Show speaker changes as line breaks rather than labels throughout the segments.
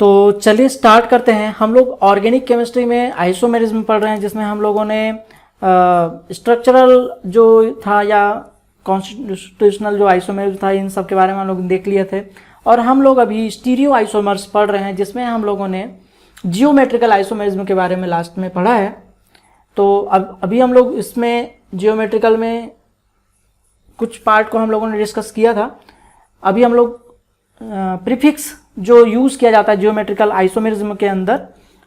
तो चलिए स्टार्ट करते हैं। हम लोग ऑर्गेनिक केमिस्ट्री में आइसोमेरिज्म पढ़ रहे हैं, जिसमें हम लोगों ने स्ट्रक्चरल जो था या कॉन्स्टिट्यूशनल जो आइसोमेरिज्म था, इन सब के बारे में हम लोग देख लिए थे। और हम लोग अभी स्टीरियो आइसोमर्स पढ़ रहे हैं, जिसमें हम लोगों ने जियोमेट्रिकल आइसोमेरिज्म के बारे में लास्ट में पढ़ा है। तो अभी हम लोग इसमें जियोमेट्रिकल में कुछ पार्ट को हम लोगों ने डिस्कस किया था। अभी हम लोग प्रीफिक्स जो यूज़ किया जाता है जियोमेट्रिकल आइसोमेरिज्म के अंदर,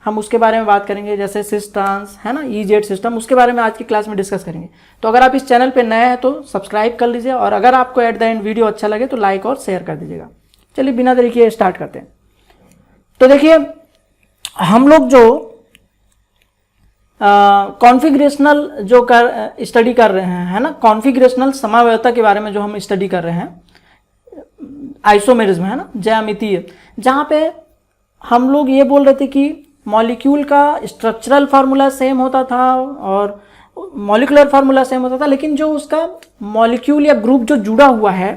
हम उसके बारे में बात करेंगे। जैसे सिस ट्रांस है ना, EZ सिस्टम, उसके बारे में आज की क्लास में डिस्कस करेंगे। तो अगर आप इस चैनल पे नए हैं तो सब्सक्राइब कर लीजिए, और अगर आपको एट द एंड वीडियो अच्छा लगे तो लाइक और शेयर कर दीजिएगा। चलिए बिना देरी किए स्टार्ट करते हैं। तो देखिए, हम लोग जो कॉन्फ़िगरेशनल जो स्टडी कर रहे हैं, है ना, कॉन्फ़िगरेशनल समावयवता के बारे में जो हम स्टडी कर रहे हैं, आइसोमेरिज्म है ना, ज्यामितीय, जहाँ पे हम लोग ये बोल रहे थे कि मॉलिक्यूल का स्ट्रक्चरल फार्मूला सेम होता था और मॉलिकुलर फार्मूला सेम होता था, लेकिन जो उसका मॉलिक्यूल या ग्रुप जो जुड़ा हुआ है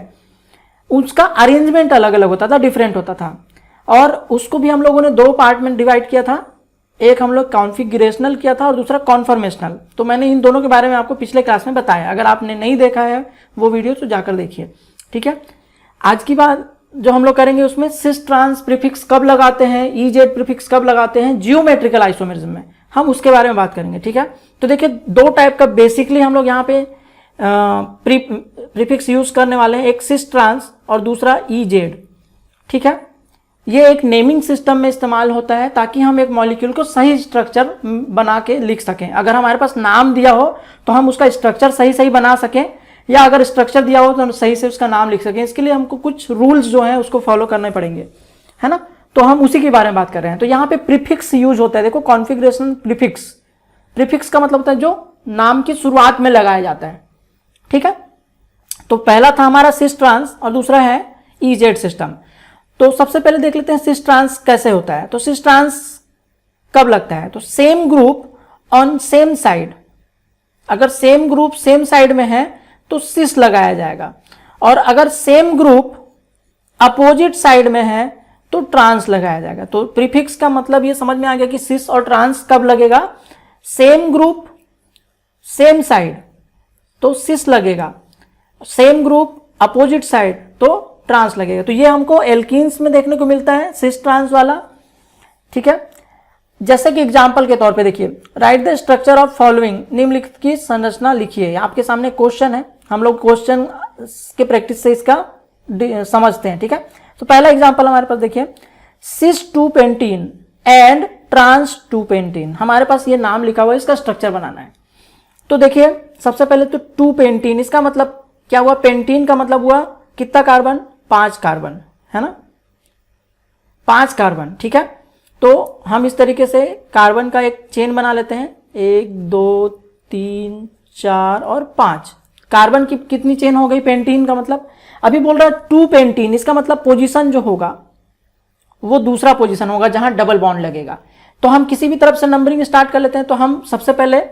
उसका अरेंजमेंट अलग अलग होता था, डिफरेंट होता था। और उसको भी हम लोगों ने दो पार्ट में डिवाइड किया था। एक हम लोग कॉन्फ़िगरेशनल किया था और दूसरा कॉन्फॉर्मेशनल। तो मैंने इन दोनों के बारे में आपको पिछले क्लास में बताया। अगर आपने नहीं देखा है वो वीडियो तो जाकर देखिए, ठीक है। आज की बात जो हम लोग करेंगे उसमें सिस ट्रांस प्रीफिक्स कब लगाते हैं, EZ प्रीफिक्स कब लगाते हैं जियोमेट्रिकल आइसोमेरिज्म में, हम उसके बारे में बात करेंगे, ठीक है। तो देखिए, दो टाइप का बेसिकली हम लोग यहाँ पे प्रीफिक्स यूज करने वाले हैं। एक सिस ट्रांस और दूसरा EZ, ठीक है। ये एक नेमिंग सिस्टम में इस्तेमाल होता है ताकि हम एक मॉलिक्यूल को सही स्ट्रक्चर बना के लिख सकें। अगर हमारे पास नाम दिया हो तो हम उसका स्ट्रक्चर सही सही बना सकें, या अगर स्ट्रक्चर दिया हो तो हम सही से उसका नाम लिख सकें। इसके लिए हमको कुछ रूल्स जो हैं उसको फॉलो करने पड़ेंगे, है ना। तो हम उसी के बारे में बात कर रहे हैं। तो यहाँ पे प्रीफिक्स यूज होता है। देखो, कॉन्फ़िगरेशन प्रीफिक्स, प्रीफिक्स का मतलब होता है जो नाम की शुरुआत में लगाया जाता है, ठीक है। तो पहला था हमारा सिस ट्रांस और दूसरा है EZ सिस्टम। तो सबसे पहले देख लेते हैं सिस ट्रांस कैसे होता है। तो सिस ट्रांस कब लगता है, तो same group on same side. अगर सेम ग्रुप सेम साइड में है तो सिस लगाया जाएगा, और अगर सेम ग्रुप अपोजिट साइड में है तो ट्रांस लगाया जाएगा। तो प्रीफिक्स का मतलब ये समझ में आ गया कि सिस और ट्रांस कब लगेगा, सेम ग्रुप सेम साइड तो सिस लगेगा, सेम ग्रुप अपोजिट साइड तो ट्रांस लगेगा। तो ये हमको एल्कीन्स में देखने को मिलता है, सिस ट्रांस वाला, ठीक है। जैसे कि एग्जाम्पल के तौर पे देखिए, right the structure of following, निम्नलिखित की संरचना लिखिए। आपके सामने क्वेश्चन है, हम लोग क्वेश्चन के प्रैक्टिस से इसका समझते हैं, ठीक है। तो पहला एग्जाम्पल हमारे पास देखिए, सिस 2 पेंटीन एंड ट्रांस 2 पेंटीन। हमारे पास ये नाम लिखा हुआ है, इसका स्ट्रक्चर बनाना है। तो देखिए, सबसे पहले तो 2 पेंटीन, इसका मतलब क्या हुआ, पेंटीन का मतलब हुआ कितना कार्बन, 5 कार्बन, है ना, 5 कार्बन, ठीक है। तो हम इस तरीके से कार्बन का एक चेन बना लेते हैं, 1 2 3 4 और 5 कार्बन की कितनी चेन हो गई पेंटीन का मतलब। अभी बोल रहा है 2 पेंटीन, इसका मतलब पोजीशन जो होगा वो दूसरा पोजीशन होगा जहां डबल बॉन्ड लगेगा। तो हम किसी भी तरफ से नंबरिंग स्टार्ट कर लेते हैं। तो हम सबसे पहले,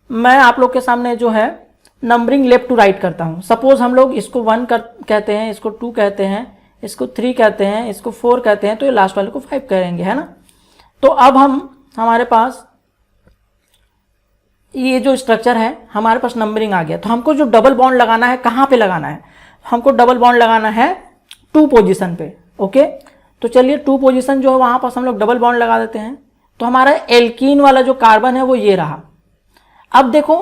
मैं आप लोग के सामने जो है नंबरिंग लेफ्ट टू राइट करता हूं। सपोज हम लोग इसको 1 कहते हैं, इसको 2 कहते हैं, इसको 3 कहते हैं, इसको 4 कहते हैं, तो ये लास्ट वाले को 5 कहेंगे, है ना। तो अब हमारे पास ये जो स्ट्रक्चर है, हमारे पास नंबरिंग आ गया। तो हमको जो डबल बॉन्ड लगाना है, कहाँ पे लगाना है, हमको डबल बॉन्ड लगाना है 2 पोजीशन पे, ओके। तो चलिए 2 पोजीशन जो है वहां पास हम लोग डबल बॉन्ड लगा देते हैं। तो हमारा एल्कीन वाला जो कार्बन है वो ये रहा। अब देखो,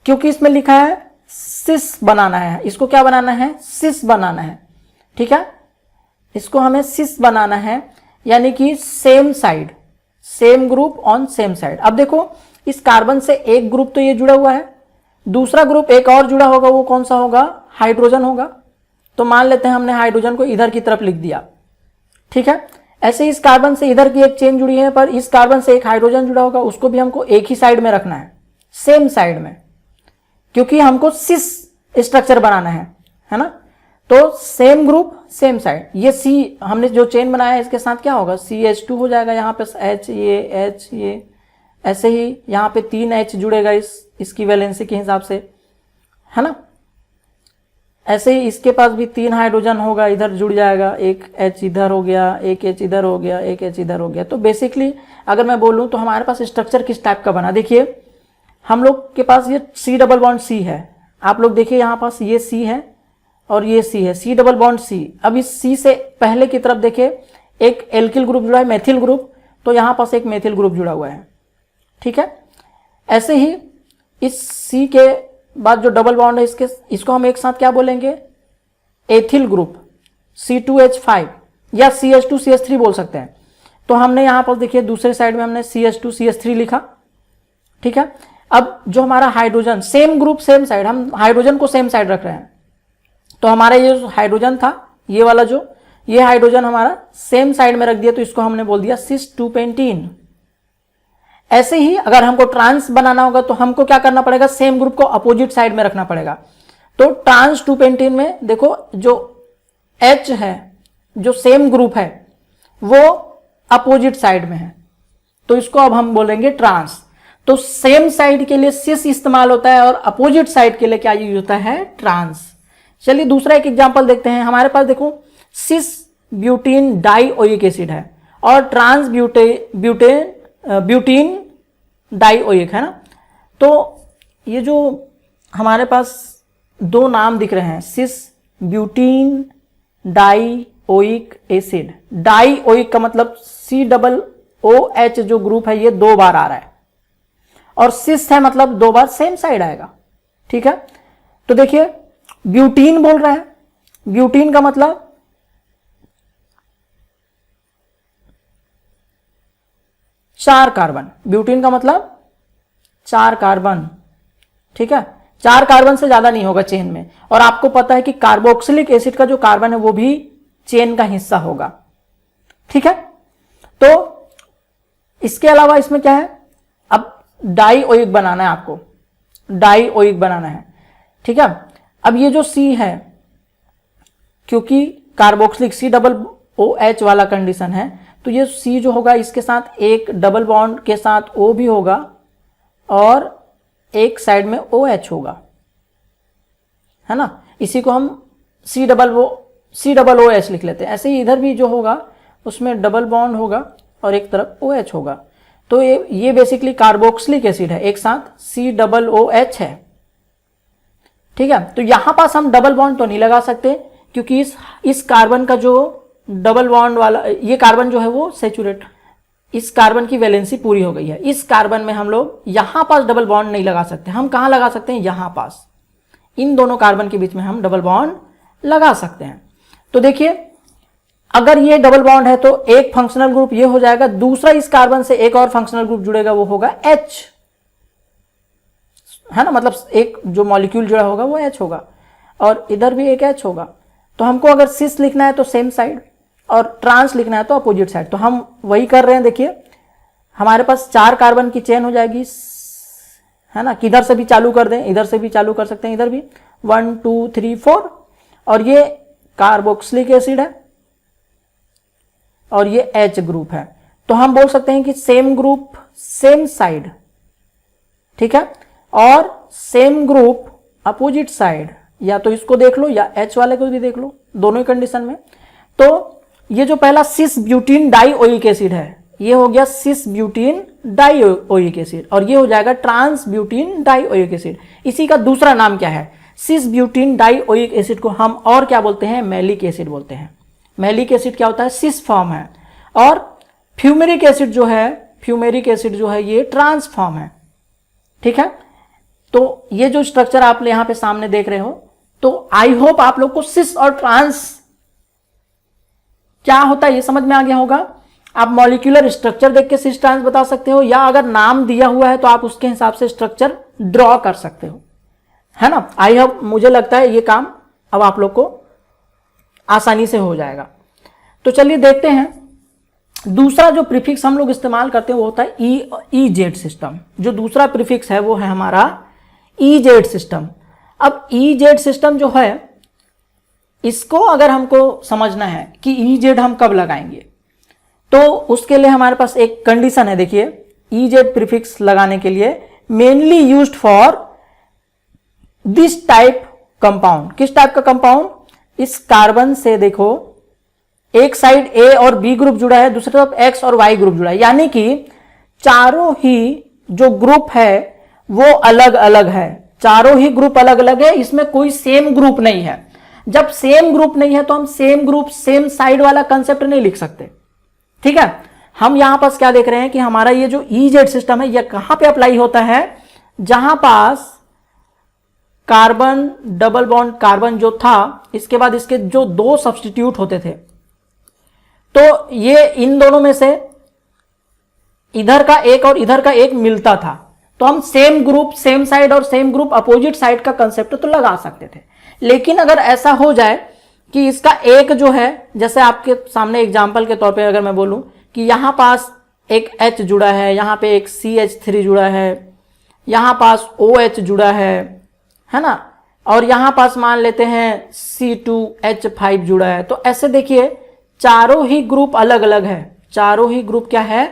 क्योंकि इसमें लिखा है सिस बनाना है, इसको क्या बनाना है, सिस बनाना है, ठीक है। इसको हमें सिस बनाना है, यानी कि same side, same group on same side. अब देखो, इस कार्बन से एक ग्रुप तो ये जुड़ा हुआ है, दूसरा ग्रुप एक और जुड़ा होगा, वो कौन सा होगा, हाइड्रोजन होगा। तो मान लेते हैं हमने हाइड्रोजन को इधर की तरफ लिख दिया, ठीक है। ऐसे इस कार्बन से इधर की एक चेन जुड़ी है, पर इस कार्बन से एक हाइड्रोजन जुड़ा होगा, उसको भी हमको एक ही साइड में रखना है, सेम साइड में, क्योंकि हमको सिस स्ट्रक्चर बनाना है ना। तो सेम ग्रुप सेम साइड। ये C हमने जो चेन बनाया है इसके साथ क्या होगा, CH2 हो जाएगा। यहाँ पे H, ये H, ये ऐसे ही यहाँ पे 3 H जुड़ेगा इसकी वैलेंसी के हिसाब से, है ना। ऐसे ही इसके पास भी 3 हाइड्रोजन होगा, इधर जुड़ जाएगा, एक H इधर हो गया, एक H इधर हो गया, एक H इधर हो गया। तो बेसिकली अगर मैं बोलूँ तो हमारे पास स्ट्रक्चर किस टाइप का बना, देखिए हम लोग के पास ये C डबल बॉन्ड C है, आप लोग देखिए यहाँ पास ये C है और ये C है, C डबल बॉन्ड C। अब इस C से पहले की तरफ देखिए एक एल्किल ग्रुप जुड़ा है, मेथिल ग्रुप, तो यहाँ पास एक मेथिल ग्रुप जुड़ा हुआ है, ठीक है। ऐसे ही इस C के बाद जो डबल बॉन्ड है इसको हम एक साथ क्या बोलेंगे, एथिल ग्रुप, C2H5 या CH2CH3 बोल सकते हैं। तो हमने यहाँ पर देखिए दूसरे साइड में हमने CH2CH3 लिखा, ठीक है। अब जो हमारा hydrogen, same group same side, हम हाइड्रोजन को सेम साइड रख रहे हैं, तो हमारा ये जो हाइड्रोजन था, ये वाला जो ये हाइड्रोजन हमारा सेम साइड में रख दिया, तो इसको हमने बोल दिया cis2पेंटीन। ऐसे ही अगर हमको ट्रांस बनाना होगा तो हमको क्या करना पड़ेगा, सेम ग्रुप को अपोजिट साइड में रखना पड़ेगा। तो ट्रांस 2पेंटीन में देखो जो H है, जो सेम ग्रुप है, वो अपोजिट साइड में है, तो इसको अब हम बोलेंगे ट्रांस। तो सेम साइड के लिए सिस इस्तेमाल होता है और अपोजिट साइड के लिए क्या यूज होता है, ट्रांस। चलिए दूसरा एक एग्जांपल देखते हैं। हमारे पास देखो सिस ब्यूटीन डाइओइक एसिड है और ट्रांस ब्यूटीन डाइओइक है ना। तो ये जो हमारे पास दो नाम दिख रहे हैं, सिस ब्यूटीन डाइओइक एसिड, डाइओइक का मतलब COOH जो ग्रुप है ये 2 बार आ रहा है, और सिस है मतलब 2 बार सेम साइड आएगा, ठीक है। तो देखिए ब्यूटीन बोल रहा है, ब्यूटीन का मतलब चार कार्बन, ब्यूटीन का मतलब 4 कार्बन, ठीक है। 4 कार्बन से ज्यादा नहीं होगा चेन में, और आपको पता है कि कार्बोक्सिलिक एसिड का जो कार्बन है वो भी चेन का हिस्सा होगा, ठीक है। तो इसके अलावा इसमें क्या है, अब डाइओइक बनाना है आपको, डाइओइक बनाना है, ठीक है। अब ये जो C है, क्योंकि कार्बोक्सिलिक COOH वाला कंडीशन है, तो ये C जो होगा इसके साथ एक डबल बॉन्ड के साथ O भी होगा और एक साइड में OH होगा, है ना। इसी को हम COOH लिख लेते हैं। ऐसे ही इधर भी जो होगा उसमें डबल बॉन्ड होगा और एक तरफ OH होगा। तो ये बेसिकली कार्बोक्सिलिक एसिड है, एक साथ COOH है, ठीक है। तो यहां पास हम डबल बॉन्ड तो नहीं लगा सकते, क्योंकि इस कार्बन का जो डबल बॉन्ड वाला ये कार्बन जो है वो सैचुरेट, इस कार्बन की वैलेंसी पूरी हो गई है। इस कार्बन में हम लोग यहां पास डबल बॉन्ड नहीं लगा सकते। हम कहां लगा सकते हैं, यहां पास, इन दोनों कार्बन के बीच में हम डबल बॉन्ड लगा सकते हैं। तो देखिए अगर ये डबल बॉन्ड है तो एक फंक्शनल ग्रुप ये हो जाएगा, दूसरा इस कार्बन से एक और फंक्शनल ग्रुप जुड़ेगा, वो होगा H, है ना। मतलब एक जो मॉलिक्यूल जुड़ा होगा वो H होगा और इधर भी एक H होगा। तो हमको अगर सिस लिखना है तो सेम साइड, और ट्रांस लिखना है तो अपोजिट साइड। तो हम वही कर रहे हैं। देखिए हमारे पास 4 कार्बन की चेन हो जाएगी, है ना। किधर से भी चालू कर दें, इधर से भी चालू कर सकते हैं, इधर भी 1 2 3 4, और ये कार्बोक्सिलिक एसिड है और ये H ग्रुप है। तो हम बोल सकते हैं कि सेम ग्रुप सेम साइड, ठीक है, और सेम ग्रुप अपोजिट साइड। या तो इसको देख लो या H वाले को भी देख लो, दोनों ही कंडीशन में। तो ये जो पहला सिस ब्यूटीन डाइओइक एसिड है, ये हो गया सिस ब्यूटीन डाइओइक एसिड, और ये हो जाएगा ट्रांस ब्यूटीन डाइओइक एसिड। इसी का दूसरा नाम क्या है, सिस ब्यूटीन डाइओइक एसिड को हम और क्या बोलते हैं, मैलिक एसिड बोलते हैं। मैलिक एसिड क्या होता है, सिस फॉर्म है, और फ्यूमेरिक एसिड जो है, फ्यूमेरिक एसिड जो है ये ट्रांस फॉर्म है, ठीक है। तो ये जो स्ट्रक्चर आप यहां पे सामने देख रहे हो, तो आई होप आप लोग को सिस और ट्रांस क्या होता है ये समझ में आ गया होगा। आप मॉलिक्यूलर स्ट्रक्चर देख के सिस ट्रांस बता सकते हो, या अगर नाम दिया हुआ है तो आप उसके हिसाब से स्ट्रक्चर ड्रॉ कर सकते हो, है ना। आई होप, मुझे लगता है ये काम अब आप लोग को आसानी से हो जाएगा। तो चलिए देखते हैं, दूसरा जो प्रीफिक्स हम लोग इस्तेमाल करते हैं वो होता है EZ सिस्टम। जो दूसरा प्रीफिक्स है वो है हमारा EZ सिस्टम। अब EZ सिस्टम जो है, इसको अगर हमको समझना है कि EZ हम कब लगाएंगे, तो उसके लिए हमारे पास एक कंडीशन है। देखिए EZ प्रीफिक्स लगाने के लिए mainly used for this type compound. किस टाइप का कंपाउंड? इस कार्बन से देखो एक साइड ए और बी ग्रुप जुड़ा है, दूसरी तरफ एक्स और वाई ग्रुप जुड़ा है, यानी कि चारों ही जो ग्रुप है वो अलग अलग है, चारों ही ग्रुप अलग अलग है, इसमें कोई सेम ग्रुप नहीं है। जब सेम ग्रुप नहीं है तो हम सेम ग्रुप सेम साइड वाला कंसेप्ट नहीं लिख सकते, ठीक है। हम यहां पास क्या देख रहे हैं कि हमारा ये जो EZ सिस्टम है ये कहां पे अप्लाई होता है? जहां पास कार्बन डबल बॉन्ड कार्बन जो था, इसके बाद इसके जो दो सब्स्टिट्यूट होते थे, तो ये इन दोनों में से इधर का एक और इधर का एक मिलता था, तो हम सेम ग्रुप सेम साइड और सेम ग्रुप अपोजिट साइड का कंसेप्ट तो लगा सकते थे। लेकिन अगर ऐसा हो जाए कि इसका एक जो है, जैसे आपके सामने एग्जांपल के तौर पे अगर मैं बोलूं कि यहां पास एक H जुड़ा है, यहां पे एक CH3 जुड़ा है, यहां पास OH जुड़ा है ना, और यहां पास मान लेते हैं C2H5 जुड़ा है, तो ऐसे देखिए चारों ही ग्रुप अलग अलग है, चारों ही ग्रुप क्या है?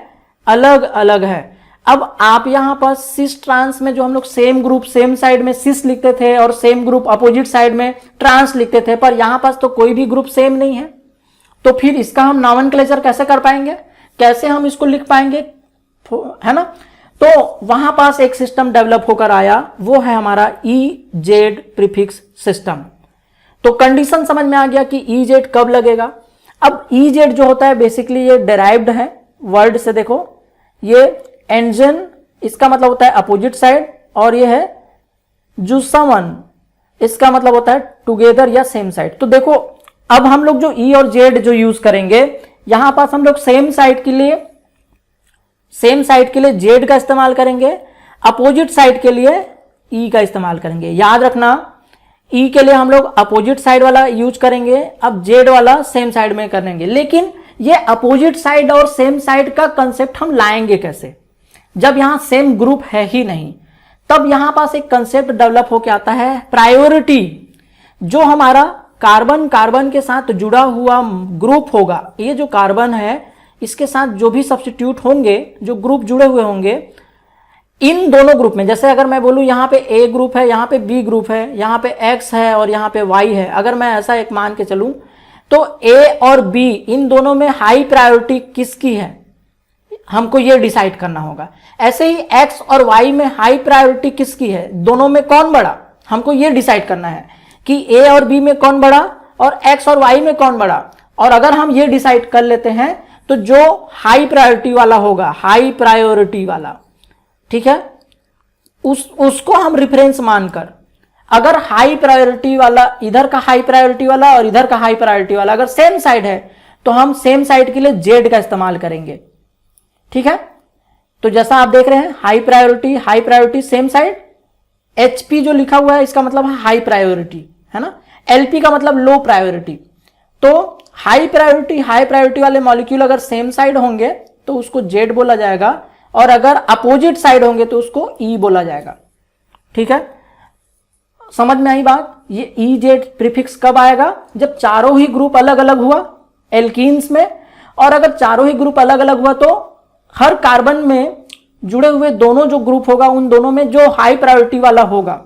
अलग अलग है। अब आप यहां पर सिस ट्रांस में जो हम लोग सेम ग्रुप सेम साइड में सिस लिखते थे और सेम ग्रुप अपोजिट साइड में ट्रांस लिखते थे, पर यहां पास तो कोई भी ग्रुप सेम नहीं है, तो फिर इसका हम नॉमेनक्लेचर कैसे कर पाएंगे? कैसे हम इसको लिख पाएंगे, है ना? तो वहां पास एक सिस्टम डेवलप होकर आया, वो है हमारा EZ प्रीफिक्स सिस्टम। तो कंडीशन समझ में आ गया कि EZ कब लगेगा। अब EZ जो होता है बेसिकली ये डिराइव्ड है वर्ड से, देखो ये एंजन, इसका मतलब होता है अपोजिट साइड, और ये है जुसमन, इसका मतलब होता है टुगेदर या सेम साइड। तो देखो अब हम लोग जो E और Z जो यूज करेंगे, यहां पास हम लोग सेम साइड के लिए Z का इस्तेमाल करेंगे, अपोजिट साइड के लिए E का इस्तेमाल करेंगे। याद रखना E के लिए हम लोग अपोजिट साइड वाला यूज करेंगे, अब Z वाला सेम साइड में करेंगे। लेकिन ये अपोजिट साइड और सेम साइड का कंसेप्ट हम लाएंगे कैसे, जब यहां सेम ग्रुप है ही नहीं। तब यहां पास एक कंसेप्ट डेवलप होकर आता है प्रायोरिटी। जो हमारा कार्बन के साथ जुड़ा हुआ ग्रुप होगा, ये जो कार्बन है इसके साथ जो भी सब्स्टिट्यूट होंगे, जो ग्रुप जुड़े हुए होंगे, इन दोनों ग्रुप में, जैसे अगर मैं बोलूं यहां पे A ग्रुप है, यहां पे B ग्रुप है, यहां पे X है और यहां पे Y है, अगर मैं ऐसा एक मान के चलूं, तो A और B इन दोनों में हाई प्रायोरिटी किसकी है, हमको ये डिसाइड करना होगा। ऐसे ही X और Y में हाई प्रायोरिटी किसकी है, दोनों में कौन बड़ा, हमको ये डिसाइड करना है कि A और B में कौन बड़ा और X और Y में कौन बड़ा। और अगर हम ये डिसाइड कर लेते हैं तो जो हाई प्रायोरिटी वाला होगा, हाई प्रायोरिटी वाला, ठीक है, उसको हम रेफरेंस मानकर, अगर हाई प्रायोरिटी वाला, इधर का हाई प्रायोरिटी वाला और इधर का हाई प्रायोरिटी वाला अगर सेम साइड है, तो हम सेम साइड के लिए Z का इस्तेमाल करेंगे, ठीक है। तो जैसा आप देख रहे हैं high priority same side, HP जो लिखा हुआ है इसका मतलब है हाई प्रायोरिटी, है ना, LP का मतलब लो प्रायोरिटी। तो हाई प्रायोरिटी वाले मॉलिक्यूल अगर सेम साइड होंगे तो उसको Z बोला जाएगा, और अगर अपोजिट साइड होंगे तो उसको E बोला जाएगा, ठीक है। समझ में आई बात? ये EZ प्रीफिक्स कब आएगा, जब चारों ही ग्रुप अलग अलग हुआ एल्कीन्स में, और अगर चारों ही ग्रुप अलग अलग हुआ तो हर कार्बन में जुड़े हुए दोनों जो ग्रुप होगा, उन दोनों में जो हाई प्रायोरिटी वाला होगा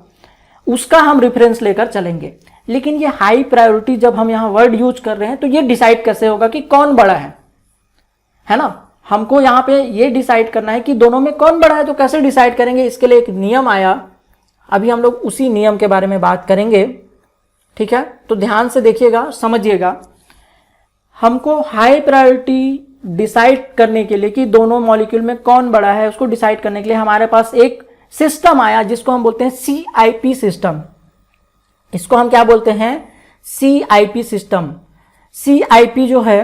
उसका हम रेफरेंस लेकर चलेंगे। लेकिन ये हाई प्रायोरिटी जब हम यहां वर्ड यूज कर रहे हैं तो ये डिसाइड कैसे होगा कि कौन बड़ा है ना, हमको यहां पे ये डिसाइड करना है कि दोनों में कौन बड़ा है। तो कैसे डिसाइड करेंगे, इसके लिए एक नियम आया, अभी हम लोग उसी नियम के बारे में बात करेंगे, ठीक है। तो ध्यान से देखिएगा, समझिएगा। हमको हाई प्रायोरिटी डिसाइड करने के लिए कि दोनों मॉलिक्यूल में कौन बड़ा है, उसको डिसाइड करने के लिए हमारे पास एक सिस्टम आया जिसको हम बोलते हैं CIP सिस्टम। इसको हम क्या बोलते हैं, CIP सिस्टम। CIP जो है,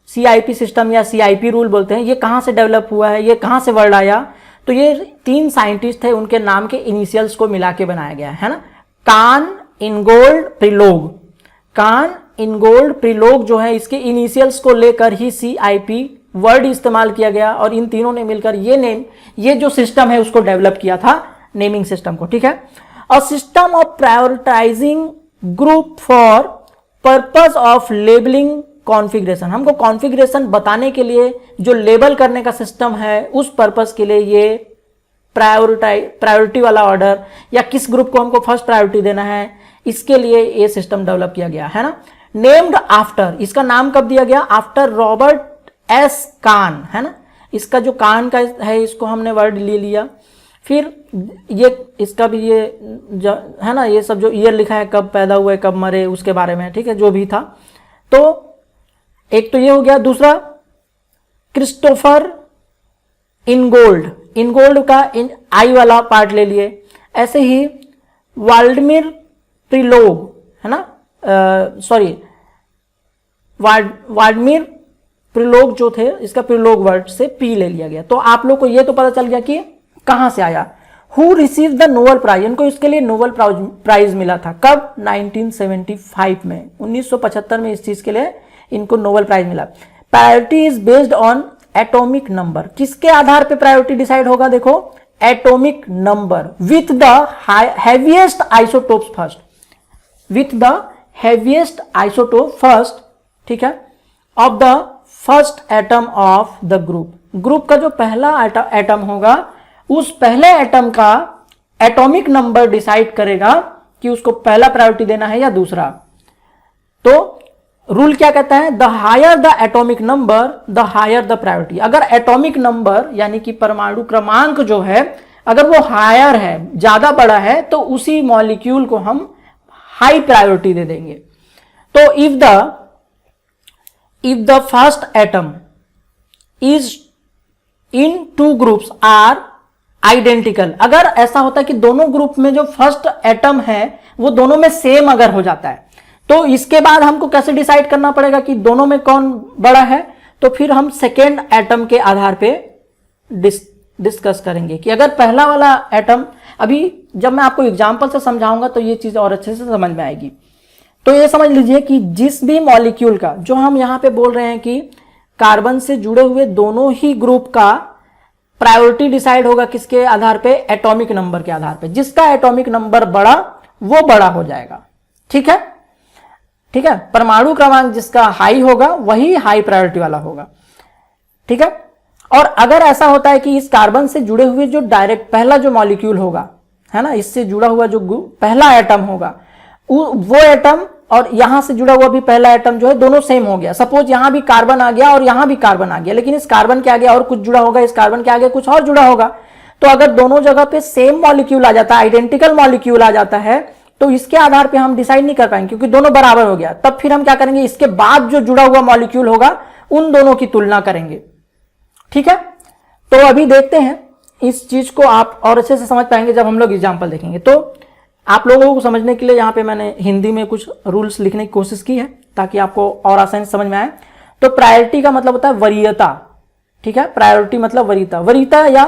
CIP सिस्टम या CIP रूल बोलते हैं, ये कहां से डेवलप हुआ है, ये कहां से वर्ड आया, तो ये 3 साइंटिस्ट थे, उनके नाम के इनिशियल्स को मिला के बनाया गया है ना, कान इनगोल्ड प्रिलोग। कान इनगोल्ड प्रिलोग जो है, इसके इनिशियल्स को लेकर ही CIP वर्ड इस्तेमाल किया गया, और इन तीनों ने मिलकर ये जो सिस्टम है उसको डेवलप किया था, नेमिंग सिस्टम को, ठीक है। A system of prioritising group for purpose of labelling configuration. हमको कॉन्फ़िगरेशन बताने के लिए जो लेबल करने का सिस्टम है, उस पर्पस के लिए ये प्रायोरिटी वाला ऑर्डर, या किस ग्रुप को हमको फर्स्ट प्रायोरिटी देना है, इसके लिए ये सिस्टम डेवलप किया गया है ना। नेम्ड आफ्टर, इसका नाम कब दिया गया? आफ्टर रॉबर्ट एस कान, है ना। इसका जो कान का है इसको हमने वर्ड ले लिया। फिर ये इसका भी ये है ना, ये सब जो ईयर लिखा है, कब पैदा हुए कब मरे, उसके बारे में, ठीक है, जो भी था। तो एक तो ये हो गया। दूसरा क्रिस्टोफर इनगोल्ड, इनगोल्ड का आई वाला पार्ट ले लिए। ऐसे ही वाल्डमिर प्रिलोग, है ना, सॉरी वाल्डमिर प्रिलोग जो थे, इसका प्रिलोग वर्ड से पी ले लिया गया। तो आप लोग को ये तो पता चल गया कि कहां से आया। Who receive the Nobel prize, इनको इसके लिए नोबेल प्राइज मिला था कब? 1975 में, 1975 में इस चीज के लिए इनको नोबेल प्राइज मिला। Priority is based on atomic number, किसके आधार पे प्रायोरिटी डिसाइड होगा? देखो, atomic number with the heaviest isotopes first, with the heaviest isotope first, ठीक है, of the first atom of the group. Group का जो पहला एटम होगा, उस पहले एटम का एटॉमिक नंबर डिसाइड करेगा कि उसको पहला प्रायोरिटी देना है या दूसरा। तो रूल क्या कहता है? The higher the atomic number the higher the priority. अगर एटॉमिक नंबर यानी कि परमाणु क्रमांक जो है, अगर वो हायर है, ज्यादा बड़ा है, तो उसी मॉलिक्यूल को हम हाई प्रायोरिटी दे देंगे। तो if the first atom is in two groups are identical, अगर ऐसा होता है कि दोनों ग्रुप में जो फर्स्ट एटम है वो दोनों में सेम अगर हो जाता है, तो इसके बाद हमको कैसे डिसाइड करना पड़ेगा कि दोनों में कौन बड़ा है? तो फिर हम सेकेंड एटम के आधार पे डिस्कस करेंगे कि अगर पहला वाला एटम, अभी जब मैं आपको एग्जांपल से समझाऊंगा तो ये चीज और अच्छे से समझ में आएगी। तो ये समझ लीजिए कि जिस भी मॉलिक्यूल का, जो हम यहां पे बोल रहे हैं कि कार्बन से जुड़े हुए दोनों ही ग्रुप का प्रायोरिटी डिसाइड होगा किसके आधार पे? एटॉमिक नंबर के आधार पे। जिसका एटॉमिक नंबर बड़ा वो बड़ा हो जाएगा, ठीक है, ठीक है। परमाणु क्रमांक जिसका हाई होगा वही हाई प्रायोरिटी वाला होगा, ठीक है। और अगर ऐसा होता है कि इस कार्बन से जुड़े हुए जो डायरेक्ट पहला जो मॉलिक्यूल होगा, है ना, इससे जुड़ा हुआ जो पहला एटम होगा, वो एटम और यहां से जुड़ा हुआ भी पहला एटम जो है, दोनों सेम हो गया। सपोज यहां भी कार्बन आ गया और यहां भी कार्बन आ गया, लेकिन इस कार्बन के आगे और कुछ जुड़ा होगा, इस कार्बन के आगे कुछ और जुड़ा होगा। तो अगर दोनों जगह पे सेम मॉलिक्यूल आ जाता है, आइडेंटिकल मॉलिक्यूल आ जाता है, तो इसके आधार पे हम डिसाइड नहीं कर पाएंगे क्योंकि दोनों बराबर हो गया। तब फिर हम क्या करेंगे? इसके बाद जो जुड़ा हुआ मॉलिक्यूल होगा उन दोनों की तुलना करेंगे, ठीक है। तो अभी देखते हैं, इस चीज को आप और अच्छे से समझ पाएंगे जब हम लोग एग्जाम्पल देखेंगे। तो आप लोगों को समझने के लिए यहाँ पे मैंने हिंदी में कुछ रूल्स लिखने की कोशिश की है ताकि आपको और आसानी से समझ में आए। तो प्रायोरिटी का मतलब होता है वरीयता, ठीक है। प्रायोरिटी मतलब वरीयता, वरीयता या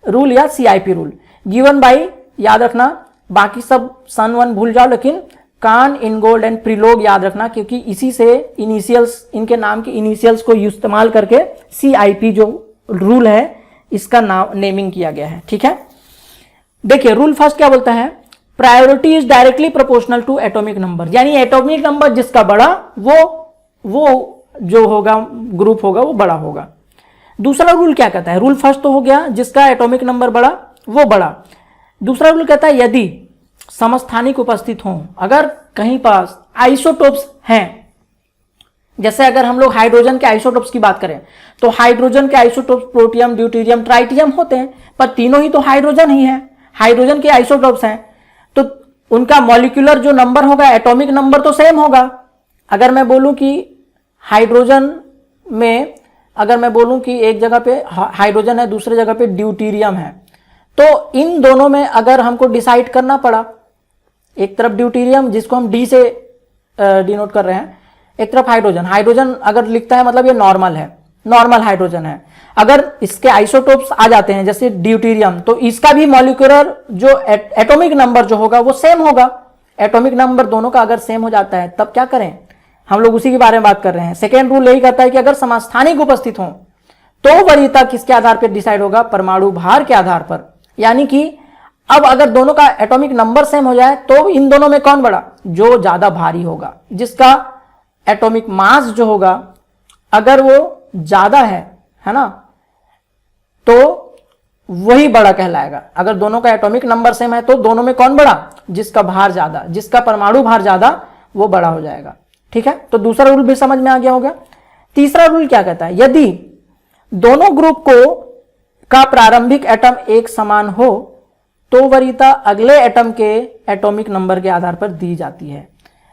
रूल या सीआईपी रूल गिवन बाई, याद रखना, बाकी सब सन वन भूल जाओ, लेकिन कान, इनगोल्ड एंड प्रिलोग याद रखना, क्योंकि इसी से इनिशियल्स, इनके नाम के इनिशियल्स को इस्तेमाल करके सीआईपी जो रूल है इसका नाम नेमिंग किया गया है, ठीक है। देखिए रूल फर्स्ट क्या बोलता है? Priority is directly proportional to atomic number, यानी एटॉमिक नंबर जिसका बड़ा वो जो होगा ग्रुप होगा वो बड़ा होगा। दूसरा रूल क्या कहता है? रूल फर्स्ट तो हो गया जिसका एटॉमिक नंबर बड़ा वो बड़ा। दूसरा रूल कहता है यदि समस्थानिक उपस्थित हों, अगर कहीं पास आइसोटोप्स हैं, जैसे अगर हम लोग हाइड्रोजन के आइसोटोप्स की बात करें तो हाइड्रोजन के आइसोटोप्स प्रोटियम, ड्यूटेरियम, ट्राइटियम होते हैं, पर तीनों ही तो हाइड्रोजन ही है, हाइड्रोजन के आइसोटोप्स हैं, तो उनका मॉलिक्यूलर जो नंबर होगा, एटॉमिक नंबर तो सेम होगा। अगर मैं बोलूं कि हाइड्रोजन में, अगर मैं बोलूं कि एक जगह पे हाइड्रोजन है, दूसरे जगह पे ड्यूटेरियम है, तो इन दोनों में अगर हमको डिसाइड करना पड़ा, एक तरफ ड्यूटेरियम जिसको हम डी से डिनोट कर रहे हैं, एक तरफ हाइड्रोजन, हाइड्रोजन अगर लिखता है मतलब ये नॉर्मल है, नॉर्मल हाइड्रोजन है। अगर इसके आइसोटोप्स आ जाते हैं जैसे ड्यूटेरियम, तो इसका भी मॉलिक्यूलर जो एटॉमिक नंबर जो होगा वो सेम होगा। एटॉमिक नंबर दोनों का अगर सेम हो जाता है तब क्या करें? हम लोग उसी के बारे में बात कर रहे हैं। सेकेंड रूल यही कहता है कि अगर समस्थानिक उपस्थित हो तो वरीयता किसके आधार पर डिसाइड होगा? परमाणु भार के आधार पर। यानी कि अब अगर दोनों का एटॉमिक नंबर सेम हो जाए तो इन दोनों में कौन बड़ा? जो ज्यादा भारी होगा, जिसका एटॉमिक मास जो होगा अगर वो ज्यादा है ना, तो वही बड़ा कहलाएगा। अगर दोनों का एटॉमिक नंबर सेम है तो दोनों में कौन बड़ा? जिसका भार ज्यादा, जिसका परमाणु भार ज्यादा वो बड़ा हो जाएगा। ठीक है, तो दूसरा रूल भी समझ में आ गया होगा। तीसरा रूल क्या कहता है? यदि दोनों ग्रुप को का प्रारंभिक एटम एक समान हो तो वरीयता अगले एटम के एटॉमिक नंबर के आधार पर दी जाती है।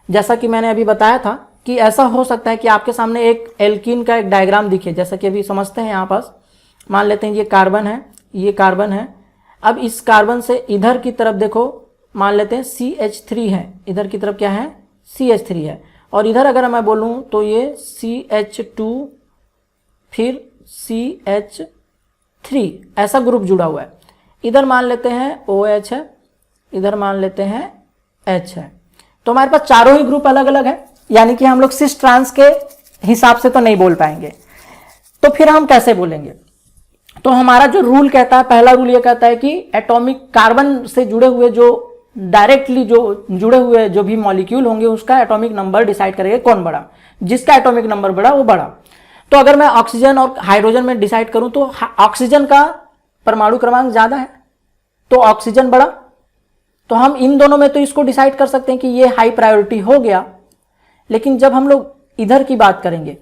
जैसा कि मैंने अभी बताया था कि ऐसा हो सकता है कि आपके सामने एक एल्कीन का एक डायग्राम दिखे, जैसा कि अभी समझते हैं। यहाँ पास मान लेते हैं ये कार्बन है, ये कार्बन है। अब इस कार्बन से इधर की तरफ देखो, मान लेते हैं CH3 है, इधर की तरफ क्या है? CH3 है। और इधर अगर मैं बोलूं तो ये CH2 फिर CH3 ऐसा ग्रुप जुड़ा हुआ है। इधर मान लेते हैं OH है, इधर मान लेते हैं H है। तो हमारे पास चारों ही ग्रुप अलग अलग है, यानी कि हम लोग सिस ट्रांस के हिसाब से तो नहीं बोल पाएंगे। तो फिर हम कैसे बोलेंगे? तो हमारा जो रूल कहता है, पहला रूल ये कहता है कि एटॉमिक कार्बन से जुड़े हुए जो डायरेक्टली जो जुड़े हुए जो भी मॉलिक्यूल होंगे उसका एटॉमिक नंबर डिसाइड करेगा कौन बड़ा। जिसका एटॉमिक नंबर बड़ा वो बड़ा। तो अगर मैं ऑक्सीजन और हाइड्रोजन में डिसाइड करूं तो ऑक्सीजन का परमाणु क्रमांक ज्यादा है तो ऑक्सीजन बड़ा। तो हम इन दोनों में तो इसको डिसाइड कर सकते हैं कि ये हाई प्रायोरिटी हो गया। लेकिन जब हम लोग इधर की बात करेंगे,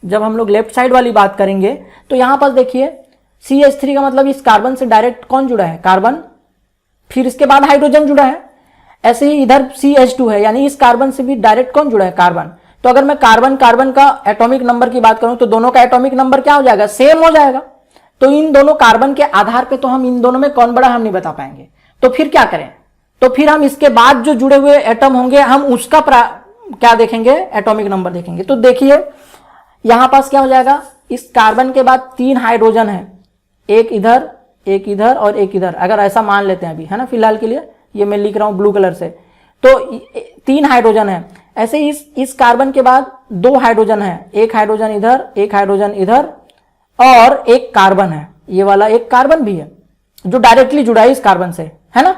जब हम लोग लेफ्ट साइड वाली बात करेंगे, तो यहां पास देखिए CH3 का मतलब इस कार्बन से डायरेक्ट कौन जुड़ा है? कार्बन, फिर इसके बाद हाइड्रोजन जुड़ा है। ऐसे ही इधर CH2 है, यानी इस कार्बन से भी डायरेक्ट कौन जुड़ा है? कार्बन। तो अगर मैं कार्बन कार्बन का एटॉमिक नंबर की बात करूं तो दोनों का एटॉमिक नंबर क्या हो जाएगा? सेम हो जाएगा। तो इन दोनों कार्बन के आधार पे तो हम इन दोनों में कौन बड़ा हम नहीं बता पाएंगे। तो फिर क्या करें? तो फिर हम इसके बाद जो जुड़े हुए एटम होंगे हम उसका क्या देखेंगे? एटॉमिक नंबर देखेंगे। तो देखिए यहां पास क्या हो जाएगा? इस कार्बन के बाद 3 हाइड्रोजन है, एक इधर, एक इधर और एक इधर। अगर ऐसा मान लेते हैं अभी, है ना, फिलहाल के लिए ये मैं लिख रहा हूं ब्लू कलर से। तो 3 हाइड्रोजन है। ऐसे इस कार्बन के बाद 2 हाइड्रोजन है, एक हाइड्रोजन इधर, एक हाइड्रोजन इधर और एक कार्बन है। ये वाला एक कार्बन भी है जो डायरेक्टली जुड़ा है इस कार्बन से, है ना।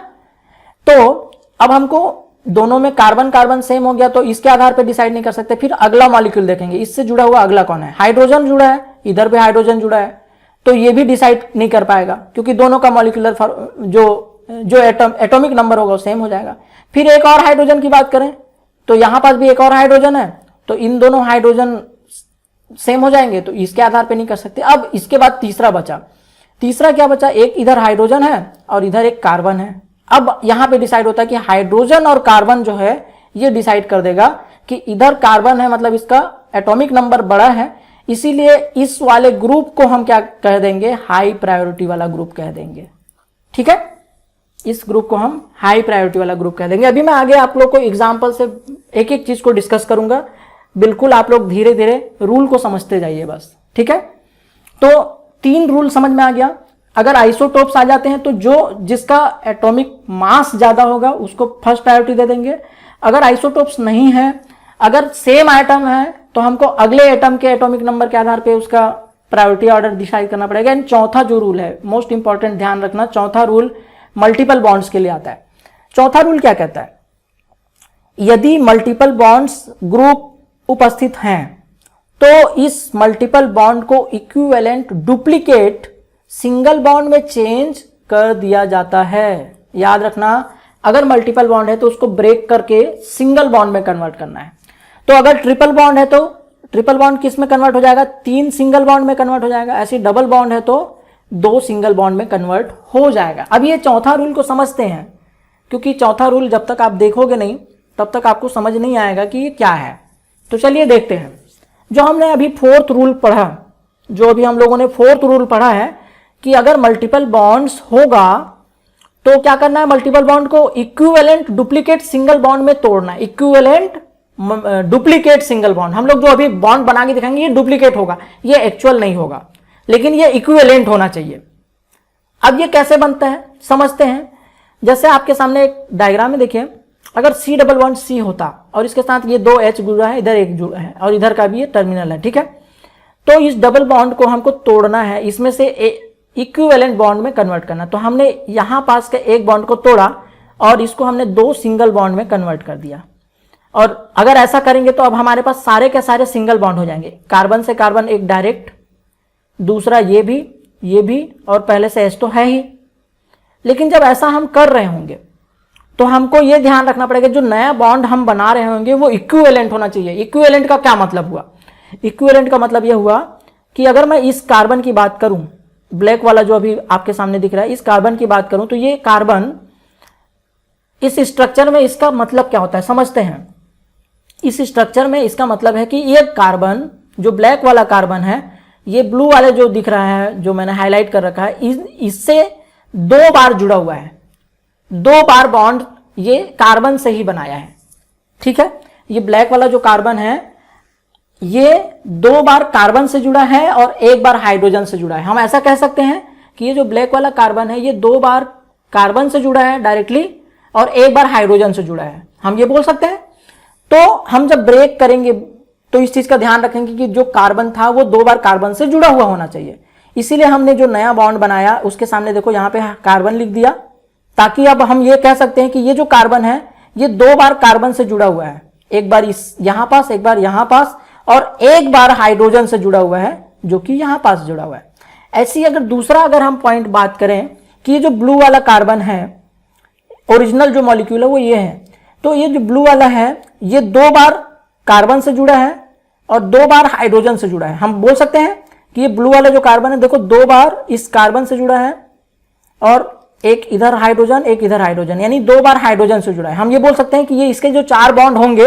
तो अब हमको दोनों में कार्बन कार्बन सेम हो गया तो इसके आधार पर डिसाइड नहीं कर सकते। फिर अगला मॉलिक्यूल देखेंगे, इससे जुड़ा हुआ अगला कौन है? हाइड्रोजन जुड़ा है, इधर भी हाइड्रोजन जुड़ा है। तो ये भी डिसाइड नहीं कर पाएगा क्योंकि दोनों का मॉलिक्यूलर जो एटॉमिक नंबर होगा वो सेम हो जाएगा। फिर एक और हाइड्रोजन की बात करें तो यहां पास भी एक और हाइड्रोजन है, तो इन दोनों हाइड्रोजन सेम हो जाएंगे, तो इसके आधार पे नहीं कर सकते। अब इसके बाद तीसरा बचा। तीसरा क्या बचा? एक इधर हाइड्रोजन है और इधर एक कार्बन है। अब यहां पे डिसाइड होता है कि हाइड्रोजन और कार्बन जो है ये डिसाइड कर देगा कि इधर कार्बन है मतलब इसका एटॉमिक नंबर बड़ा है, इसीलिए इस वाले ग्रुप को हम क्या कह देंगे? हाई प्रायोरिटी वाला ग्रुप कह देंगे। ठीक है, इस ग्रुप को हम हाई प्रायोरिटी वाला ग्रुप कह देंगे। अभी मैं आगे आप लोग को एग्जांपल से एक एक चीज को डिस्कस करूंगा। बिल्कुल आप लोग धीरे धीरे रूल को समझते जाइए बस। ठीक है, तो 3 रूल समझ में आ गया। अगर आइसोटोप्स आ जाते हैं तो जिसका एटॉमिक मास ज्यादा होगा उसको फर्स्ट प्रायोरिटी दे देंगे। अगर आइसोटोप्स नहीं है, अगर सेम आइटम है तो हमको अगले एटम के एटॉमिक नंबर के आधार पे उसका प्रायोरिटी ऑर्डर डिसाइड करना पड़ेगा। एंड चौथा जो रूल है, मोस्ट इंपॉर्टेंट, ध्यान रखना, चौथा रूल मल्टीपल बॉन्ड्स के लिए आता है। चौथा रूल क्या कहता है? यदि मल्टीपल बॉन्ड्स ग्रुप उपस्थित हैं तो इस मल्टीपल बॉन्ड को इक्विवेलेंट डुप्लीकेट सिंगल बॉन्ड में चेंज कर दिया जाता है। याद रखना, अगर मल्टीपल बॉन्ड है तो उसको ब्रेक करके सिंगल बॉन्ड में कन्वर्ट करना है। तो अगर ट्रिपल बॉन्ड है तो ट्रिपल बॉन्ड किस में कन्वर्ट हो जाएगा? 3 सिंगल बॉन्ड में कन्वर्ट हो जाएगा। ऐसे डबल बॉन्ड है तो 2 सिंगल बॉन्ड में कन्वर्ट हो जाएगा। अब ये चौथा रूल को समझते हैं, क्योंकि चौथा रूल जब तक आप देखोगे नहीं तब तक आपको समझ नहीं आएगा कि ये क्या है। तो चलिए देखते हैं। जो हमने अभी 4th रूल पढ़ा, जो अभी हम लोगों ने 4th रूल पढ़ा है कि अगर मल्टीपल बॉन्ड्स होगा तो क्या करना है? मल्टीपल बॉन्ड को इक्विवेलेंट डुप्लीकेट सिंगल बॉन्ड में तोड़ना है। इक्विवेलेंट डुप्लीकेट सिंगल बॉन्ड, हम लोग जो अभी बॉन्ड बना के दिखाएंगे ये डुप्लीकेट होगा, ये एक्चुअल नहीं होगा, लेकिन ये इक्विवेलेंट होना चाहिए। अब ये कैसे बनता है समझते हैं। जैसे आपके सामने एक डायग्राम में देखिए, अगर C डबल बॉन्ड C होता और इसके साथ ये 2 H जुड़ा है, इधर एक जुड़ा है और इधर का भी ये टर्मिनल है, ठीक है। तो इस डबल बॉन्ड को हमको तोड़ना है, इसमें से इक्विवेलेंट बॉन्ड में कन्वर्ट करना। तो हमने यहां पास के एक बॉन्ड को तोड़ा और इसको हमने 2 सिंगल बॉन्ड में कन्वर्ट कर दिया। और अगर ऐसा करेंगे तो अब हमारे पास सारे के सारे सिंगल बॉन्ड हो जाएंगे। कार्बन से कार्बन एक डायरेक्ट, दूसरा ये भी, ये भी, और पहले से H तो है ही। लेकिन जब ऐसा हम कर रहे होंगे तो हमको ये ध्यान रखना पड़ेगा जो नया बॉन्ड हम बना रहे होंगे वो इक्विवेलेंट होना चाहिए। इक्विवेलेंट का क्या मतलब हुआ? इक्विवेलेंट का मतलब ये हुआ कि अगर मैं इस कार्बन की बात करूं, ब्लैक वाला जो अभी आपके सामने दिख रहा है, इस कार्बन की बात करूं तो ये कार्बन इस स्ट्रक्चर में इसका मतलब क्या होता है समझते हैं। इस स्ट्रक्चर में इसका मतलब है कि ये कार्बन जो ब्लैक वाला कार्बन है, ये ब्लू वाले जो दिख रहा है जो मैंने हाईलाइट कर रखा है, इससे 2 बार जुड़ा हुआ है। 2 बार बॉन्ड ये कार्बन से ही बनाया है। ठीक है, ये ब्लैक वाला जो कार्बन है ये 2 बार कार्बन से जुड़ा है और 1 बार हाइड्रोजन से जुड़ा है। हम ऐसा कह सकते हैं कि ये जो ब्लैक वाला कार्बन है ये 2 बार कार्बन से जुड़ा है डायरेक्टली और 1 बार हाइड्रोजन से जुड़ा है, हम ये बोल सकते हैं। तो हम जब ब्रेक करेंगे तो इस चीज का ध्यान रखेंगे कि जो कार्बन था वो 2 बार कार्बन से जुड़ा हुआ होना चाहिए। इसीलिए हमने जो नया बॉन्ड बनाया उसके सामने देखो यहाँ पे कार्बन लिख दिया, ताकि अब हम ये कह सकते हैं कि ये जो कार्बन है ये 2 बार कार्बन से जुड़ा हुआ है। 1 बार इस यहां पास, 1 बार यहां पास और 1 बार हाइड्रोजन से जुड़ा हुआ है जो कि यहां पास जुड़ा हुआ है। ऐसी अगर हम पॉइंट बात करें कि ये जो ब्लू वाला कार्बन है, ओरिजिनल जो मॉलिक्यूल है वो ये है, तो ये जो ब्लू वाला है ये 2 बार कार्बन से जुड़ा है और 2 बार हाइड्रोजन से जुड़ा है। हम बोल सकते हैं कि ये ब्लू वाला जो कार्बन है देखो 2 बार इस कार्बन से जुड़ा है और एक इधर हाइड्रोजन, एक इधर हाइड्रोजन, यानी 2 बार हाइड्रोजन से जुड़ा है। हम ये बोल सकते हैं कि ये इसके जो 4 बॉन्ड होंगे,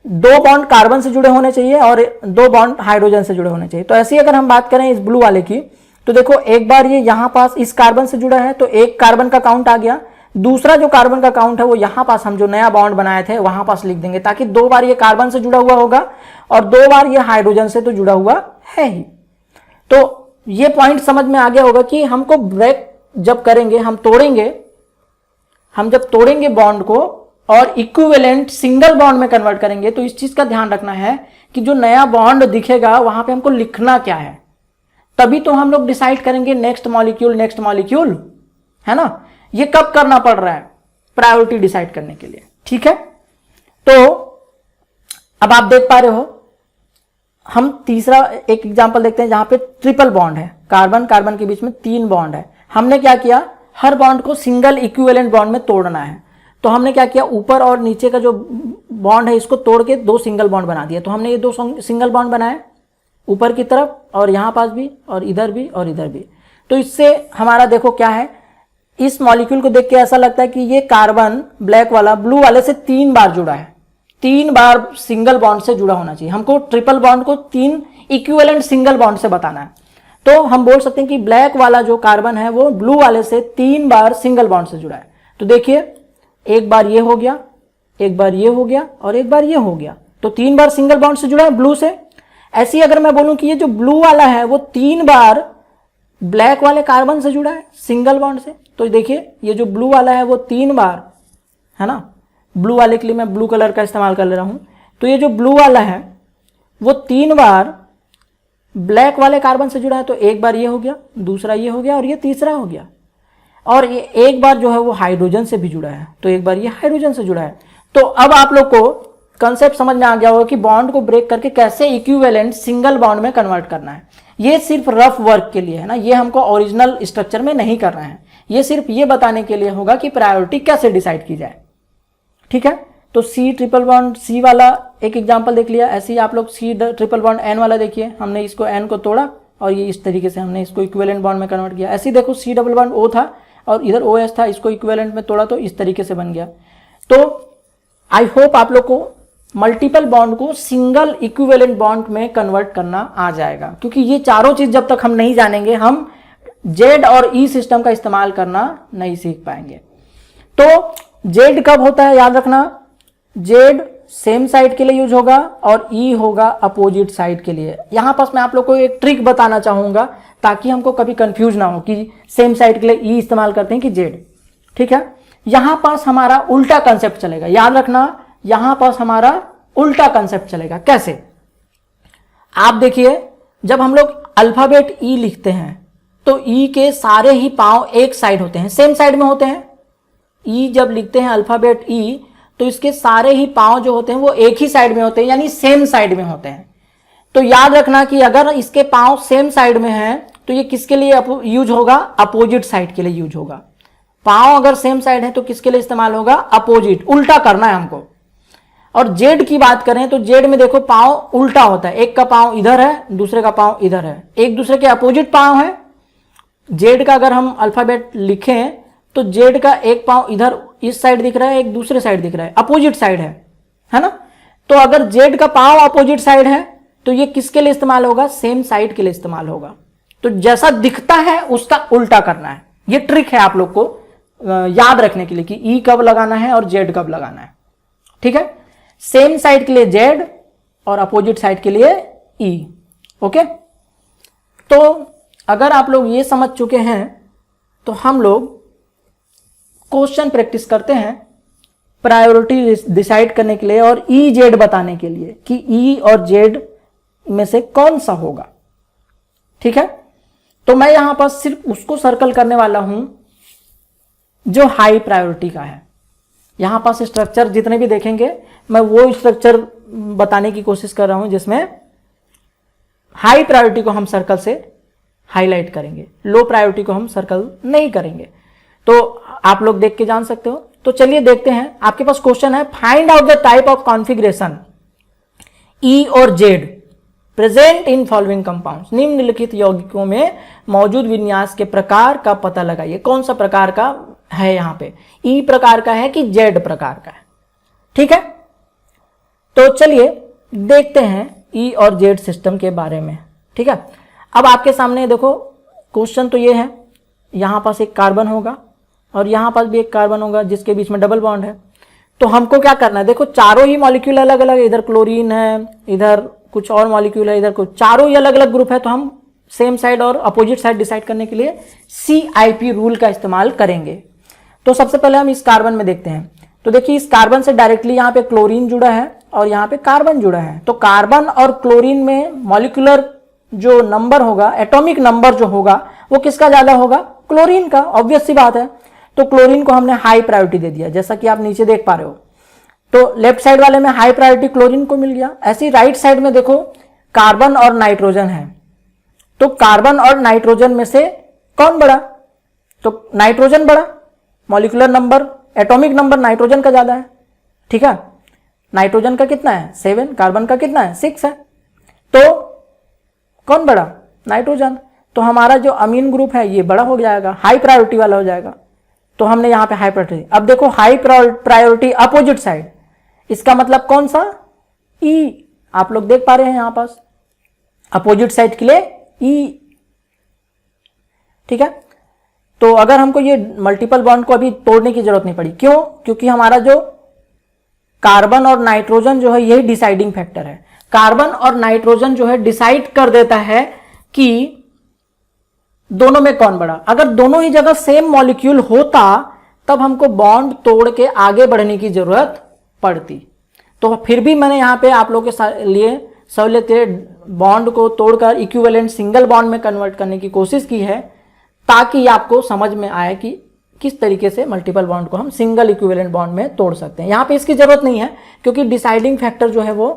2 बॉन्ड कार्बन से जुड़े होने चाहिए और 2 बॉन्ड हाइड्रोजन से जुड़े होने चाहिए। तो ऐसी अगर हम बात करें इस ब्लू वाले की तो देखो 1 बार ये यहां पास इस कार्बन से जुड़ा है तो 1 कार्बन का काउंट आ गया। दूसरा जो कार्बन का काउंट है वो यहां पास हम जो नया बॉन्ड बनाए थे वहां पास लिख देंगे, ताकि 2 बार ये कार्बन से जुड़ा हुआ होगा और 2 बार ये हाइड्रोजन से तो जुड़ा हुआ है ही। तो ये पॉइंट समझ में आ गया होगा कि हमको ब्रेक जब करेंगे, हम जब तोड़ेंगे बॉन्ड को और इक्विवेलेंट सिंगल बॉन्ड में कन्वर्ट करेंगे तो इस चीज का ध्यान रखना है कि जो नया बॉन्ड दिखेगा वहां पे हमको लिखना क्या है, तभी तो हम लोग डिसाइड करेंगे नेक्स्ट मॉलिक्यूल, है ना। ये कब करना पड़ रहा है? प्रायोरिटी डिसाइड करने के लिए। ठीक है, तो अब आप देख पा रहे हो, हम तीसरा एक एग्जांपल देखते हैं जहां पे ट्रिपल बॉन्ड है, कार्बन कार्बन के बीच में 3 बॉन्ड है। हमने क्या किया, हर बॉन्ड को सिंगल इक्विवेलेंट बॉन्ड में तोड़ना है। तो हमने क्या किया, ऊपर और नीचे का जो बॉन्ड है इसको तोड़ के 2 सिंगल बॉन्ड बना दिया। तो हमने ये 2 सिंगल बॉन्ड बनाए, ऊपर की तरफ और यहां पास भी और इधर भी और इधर भी। तो इससे हमारा देखो क्या है, इस मॉलिक्यूल को देख के ऐसा लगता है कि ये कार्बन ब्लैक वाला ब्लू वाले से 3 बार जुड़ा है, 3 बार सिंगल बॉन्ड से जुड़ा होना चाहिए। हमको ट्रिपल बॉन्ड को 3 इक्विवेलेंट सिंगल बॉन्ड से बताना है। तो हम बोल सकते हैं कि ब्लैक वाला जो कार्बन है वो ब्लू वाले से 3 बार सिंगल बॉन्ड से जुड़ा है। तो देखिए 1 बार ये हो गया, 1 बार ये हो गया और 1 बार ये हो गया, तो 3 बार सिंगल बॉन्ड से जुड़ा है ब्लू से। ऐसे ही अगर मैं बोलूं कि ये जो ब्लू वाला है वो 3 बार ब्लैक वाले कार्बन से जुड़ा है सिंगल बॉन्ड से, तो देखिए ये जो ब्लू वाला है वो 3 बार, है ना, ब्लू वाले के लिए मैं ब्लू कलर का इस्तेमाल कर ले रहा हूं। तो ये जो ब्लू वाला है वो 3 बार ब्लैक वाले कार्बन से जुड़ा है, तो 1 बार ये हो गया, दूसरा ये हो गया और ये तीसरा हो गया, और ये 1 बार जो है वो हाइड्रोजन से भी जुड़ा है, तो 1 बार ये हाइड्रोजन से जुड़ा है। तो अब आप लोग को कंसेप्ट समझ में आ गया होगा कि बॉन्ड को ब्रेक करके कैसे इक्विवेलेंट सिंगल बॉन्ड में कन्वर्ट करना है। ये सिर्फ रफ वर्क के लिए है ना, ये हमको ओरिजिनल स्ट्रक्चर में नहीं करना है, ये सिर्फ ये बताने के लिए होगा कि प्रायोरिटी कैसे डिसाइड की जाए। ठीक है, तो C ट्रिपल बॉन्ड C वाला एक एग्जांपल देख लिया। ऐसे ही आप लोग C ट्रिपल बॉन्ड N वाला देखिए, हमने इसको N को तोड़ा और ये इस तरीके से हमने इसको इक्विवेलेंट बॉन्ड में कन्वर्ट किया। ऐसे ही देखो C डबल बॉन्ड O था और इधर OH था, इसको इक्विवेलेंट में तोड़ा तो इस तरीके से बन गया। तो आई होप आप लोग को मल्टीपल बॉन्ड को सिंगल इक्विवेलेंट बॉन्ड में कन्वर्ट करना आ जाएगा, क्योंकि ये चारों चीज जब तक हम नहीं जानेंगे हम Z और E सिस्टम का इस्तेमाल करना नहीं सीख पाएंगे। तो Z कब होता है याद रखना, Z सेम साइड के लिए यूज होगा और E होगा अपोजिट साइड के लिए। यहां पास मैं आप लोग को एक ट्रिक बताना चाहूंगा ताकि हमको कभी कंफ्यूज ना हो कि सेम साइड के लिए E इस्तेमाल करते हैं कि Z। ठीक है, यहां पास हमारा उल्टा कंसेप्ट चलेगा, याद रखना यहां पास हमारा उल्टा कंसेप्ट चलेगा। कैसे, आप देखिए जब हम लोग अल्फाबेट E लिखते हैं तो E के सारे ही पांव एक साइड होते हैं, सेम साइड में होते हैं। E जब लिखते हैं अल्फाबेट E तो इसके सारे ही पांव जो होते हैं वो एक ही साइड में होते हैं, यानी सेम साइड में होते हैं। तो याद रखना कि अगर इसके पांव सेम साइड में हैं तो तो ये किसके लिए यूज होगा? अपोजिट साइड के लिए यूज होगा। पांव अगर सेम साइड है तो किसके लिए इस्तेमाल होगा? अपोजिट, उल्टा करना है हमको। और जेड की बात करें तो जेड में देखो पांव उल्टा होता है, एक का पांव इधर है, दूसरे का पांव इधर है, एक दूसरे के अपोजिट पांव है। जेड का अगर हम अल्फाबेट लिखें तो जेड का एक पांव इधर इस साइड दिख रहा है, एक दूसरे साइड दिख रहा है, अपोजिट साइड है ना। तो अगर जेड का पांव अपोजिट साइड है तो ये किसके लिए इस्तेमाल होगा? सेम साइड के लिए इस्तेमाल होगा। तो जैसा दिखता है उसका उल्टा करना है। ये ट्रिक है आप लोग को याद रखने के लिए कि ई कब लगाना है और जेड कब लगाना है। ठीक है, सेम साइड के लिए जेड और अपोजिट साइड के लिए ई। ओके, तो अगर आप लोग ये समझ चुके हैं तो हम लोग क्वेश्चन प्रैक्टिस करते हैं प्रायोरिटी डिसाइड करने के लिए और ई जेड बताने के लिए कि ई और जेड में से कौन सा होगा। ठीक है, तो मैं यहां पर सिर्फ उसको सर्कल करने वाला हूं जो हाई प्रायोरिटी का है। यहां पास स्ट्रक्चर जितने भी देखेंगे मैं वो स्ट्रक्चर बताने की कोशिश कर रहा हूं जिसमें हाई प्रायोरिटी को हम सर्कल से हाईलाइट करेंगे, लो प्रायोरिटी को हम सर्कल नहीं करेंगे। तो आप लोग देख के जान सकते हो। तो चलिए देखते हैं, आपके पास क्वेश्चन है, find out the type of configuration E और Z present in following compounds. निम्नलिखित यौगिकों में मौजूद विन्यास के प्रकार का पता लगाइए। कौन सा प्रकार का है? यहां पे ई प्रकार का है कि जेड प्रकार का है। ठीक है, तो चलिए देखते हैं ई और जेड सिस्टम के बारे में। ठीक है, अब आपके सामने देखो क्वेश्चन तो ये है, यहां पास एक कार्बन होगा और यहां पास भी एक कार्बन होगा जिसके बीच में डबल बॉन्ड है। तो हमको क्या करना है? देखो चारों ही मॉलिक्यूल अलग अलग है, इधर क्लोरीन है, इधर कुछ और मॉलिक्यूल है, इधर कुछ, चारों ही अलग अलग ग्रुप है। तो हम सेम साइड और अपोजिट साइड डिसाइड करने के लिए CIP रूल का इस्तेमाल करेंगे। तो सबसे पहले हम इस कार्बन में देखते हैं। तो देखिए इस कार्बन से डायरेक्टली यहाँ पे क्लोरीन जुड़ा है और यहाँ पे कार्बन जुड़ा है। तो कार्बन और क्लोरीन में मॉलिक्यूलर जो नंबर होगा, एटॉमिक नंबर जो होगा, वो किसका ज्यादा होगा? क्लोरीन का। ऑब्वियस सी बात है। तो क्लोरीन को हमने हाई प्रायोरिटी दे दिया, जैसा कि आप नीचे देख पा रहे हो। तो लेफ्ट साइड वाले में हाई प्रायोरिटी क्लोरीन को मिल गया। ऐसे ही राइट साइड में देखो कार्बन और नाइट्रोजन है। तो कार्बन और नाइट्रोजन में से कौन बड़ा? तो नाइट्रोजन बड़ा। Molecular number, atomic number nitrogen का ज्यादा है। ठीक है, नाइट्रोजन का कितना है? 7, कार्बन का कितना है? 6 है। तो कौन बड़ा? नाइट्रोजन। तो हमारा जो अमीन ग्रुप है ये बड़ा हो जाएगा, हाई प्रायोरिटी वाला हो जाएगा। तो हमने यहां पे हाई प्रायोरिटी। अब देखो हाई प्रायोरिटी अपोजिट साइड, इसका मतलब कौन सा? ई। आप लोग देख पा रहे हैं यहां पास अपोजिट साइड के लिए ई। ठीक है, तो अगर हमको ये मल्टीपल बॉन्ड को अभी तोड़ने की जरूरत नहीं पड़ी। क्यों? क्योंकि हमारा जो कार्बन और नाइट्रोजन जो है यही डिसाइडिंग फैक्टर है। कार्बन और नाइट्रोजन जो है डिसाइड कर देता है कि दोनों में कौन बड़ा। अगर दोनों ही जगह सेम मॉलिक्यूल होता तब हमको बॉन्ड तोड़ के आगे बढ़ने की जरूरत पड़ती। तो फिर भी मैंने यहां पे आप लोगों के लिए सहूलियत के बॉन्ड को तोड़कर इक्विवेलेंट सिंगल बॉन्ड में कन्वर्ट करने की कोशिश की है, ताकि आपको समझ में आए कि किस तरीके से मल्टीपल बॉन्ड को हम सिंगल इक्विवेलेंट बॉन्ड में तोड़ सकते हैं। यहां पे इसकी जरूरत नहीं है क्योंकि डिसाइडिंग फैक्टर जो है वो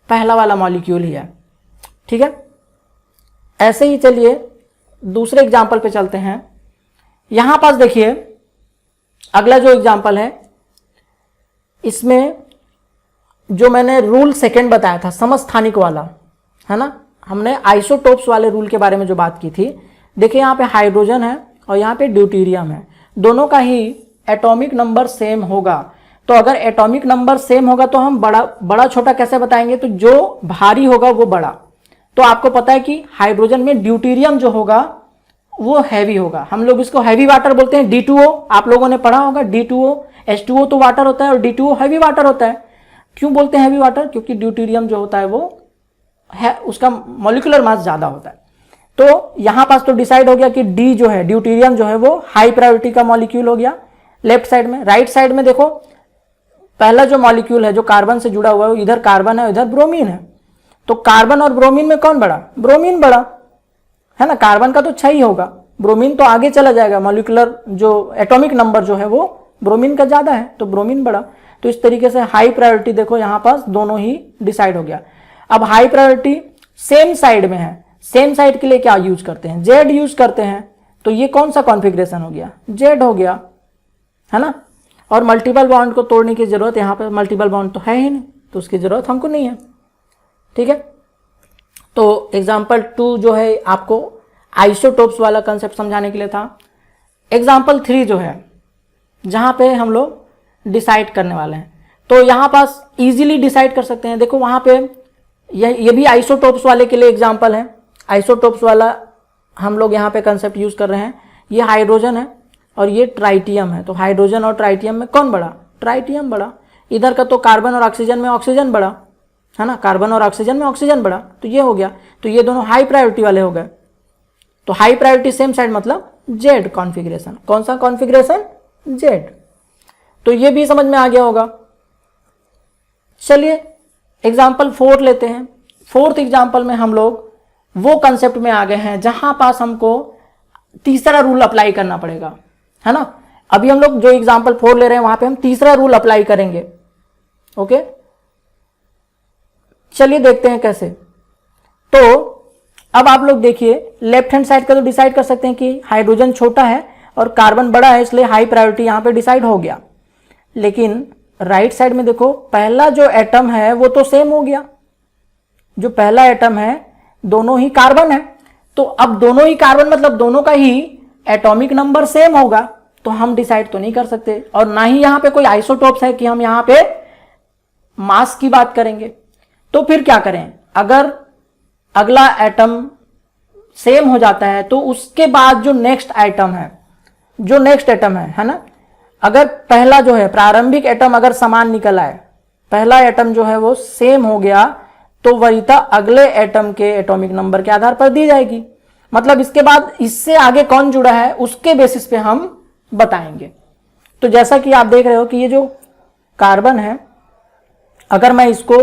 पहला वाला मॉलिक्यूल ही है। ठीक है, ऐसे ही चलिए दूसरे एग्जाम्पल पे चलते हैं। यहां पास देखिए अगला जो एग्जाम्पल है, इसमें जो मैंने रूल सेकंड बताया था समस्थानिक वाला, है ना, हमने आइसोटोप्स वाले रूल के बारे में जो बात की थी। देखिए यहां पे हाइड्रोजन है और यहां पे ड्यूटेरियम है, दोनों का ही एटॉमिक नंबर सेम होगा। तो अगर एटॉमिक नंबर सेम होगा तो हम बड़ा छोटा कैसे बताएंगे? तो जो भारी होगा वो बड़ा। तो आपको पता है कि हाइड्रोजन में ड्यूटेरियम जो होगा वो हैवी होगा। हम लोग इसको हैवी वाटर बोलते हैं, D2O। आप लोगों ने पढ़ा होगा D2O। H2O तो वाटर होता है और D2O हैवी वाटर होता है। क्यों बोलते हैं हैवी वाटर? क्योंकि ड्यूटेरियम जो होता है वो है, उसका मॉलिक्यूलर मास ज्यादा होता है। तो यहां पास तो डिसाइड हो गया कि डी जो है, ड्यूटेरियम जो है वो हाई प्रायोरिटी का मॉलिक्यूल हो गया लेफ्ट साइड में। राइट साइड में देखो पहला जो मॉलिक्यूल है जो कार्बन से जुड़ा हुआ है, इधर कार्बन है, इधर ब्रोमीन है। तो कार्बन और ब्रोमीन में कौन बड़ा? ब्रोमीन बड़ा है ना। कार्बन का तो 6 ही होगा, ब्रोमीन तो आगे चला जाएगा, मॉलिक्यूलर जो एटॉमिक नंबर जो है वो ब्रोमीन का ज्यादा है, तो ब्रोमीन बड़ा। तो इस तरीके से हाई प्रायोरिटी देखो यहां पास दोनों ही डिसाइड हो गया। अब हाई प्रायोरिटी सेम साइड में है, सेम साइड के लिए क्या यूज करते हैं, जेड यूज करते हैं। तो ये कौन सा कॉन्फ़िगरेशन हो गया, जेड हो गया, है ना। और मल्टीपल बॉन्ड को तोड़ने की जरूरत, यहाँ पे मल्टीपल बॉन्ड तो है ही नहीं, तो उसकी जरूरत हमको नहीं है, ठीक है। तो एग्जाम्पल 2 जो है आपको आइसोटोप्स वाला कंसेप्ट समझाने के लिए था। एग्जाम्पल 3 जो है, जहाँ पे हम लोग डिसाइड करने वाले हैं, तो यहाँ पास इजीली डिसाइड कर सकते हैं। देखो वहाँ पे ये भी आइसोटोप्स वाले के लिए एग्जाम्पल है। आइसोटोप्स वाला हम लोग यहाँ पे कंसेप्ट यूज कर रहे हैं। ये हाइड्रोजन है और ये ट्राइटियम है, तो हाइड्रोजन और ट्राइटियम में कौन बड़ा, ट्राइटियम बड़ा। इधर का तो कार्बन और ऑक्सीजन में ऑक्सीजन बड़ा, है ना, कार्बन और ऑक्सीजन में ऑक्सीजन बड़ा, तो ये हो गया। तो ये दोनों हाई प्रायोरिटी वाले हो गए। तो हाई प्रायोरिटी सेम साइड मतलब जेड कॉन्फ़िगरेशन। कौन सा कॉन्फ़िगरेशन, जेड। तो ये भी समझ में आ गया होगा। चलिए एग्जाम्पल 4 लेते हैं। 4th एग्जाम्पल में हम लोग वो कंसेप्ट में आ गए हैं जहां पास हमको तीसरा रूल अप्लाई करना पड़ेगा, है ना। अभी हम लोग जो एग्जाम्पल 4 ले रहे हैं वहां पे हम तीसरा रूल अप्लाई करेंगे, ओके। चलिए देखते हैं कैसे। तो अब आप लोग देखिए, लेफ्ट हैंड साइड का तो डिसाइड कर सकते हैं कि हाइड्रोजन छोटा है और कार्बन बड़ा है, इसलिए हाई प्रायोरिटी यहां पे डिसाइड हो गया। लेकिन राइट साइड में देखो, पहला जो एटम है वो तो सेम हो गया। जो पहला एटम है दोनों ही कार्बन है, तो अब दोनों ही कार्बन मतलब दोनों का ही एटॉमिक नंबर सेम होगा, तो हम डिसाइड तो नहीं कर सकते। और ना ही यहां पे कोई आइसोटोप्स है कि हम यहां पे मास की बात करेंगे। तो फिर क्या करें, अगर अगला एटम सेम हो जाता है तो उसके बाद जो नेक्स्ट एटम है ना, अगर पहला जो है प्रारंभिक एटम अगर समान निकल आए, पहला एटम जो है वो सेम हो गया, तो वरीयता अगले एटम के एटॉमिक नंबर के आधार पर दी जाएगी। मतलब इसके बाद इससे आगे कौन जुड़ा है उसके बेसिस पे हम बताएंगे। तो जैसा कि आप देख रहे हो कि ये जो कार्बन है, अगर मैं इसको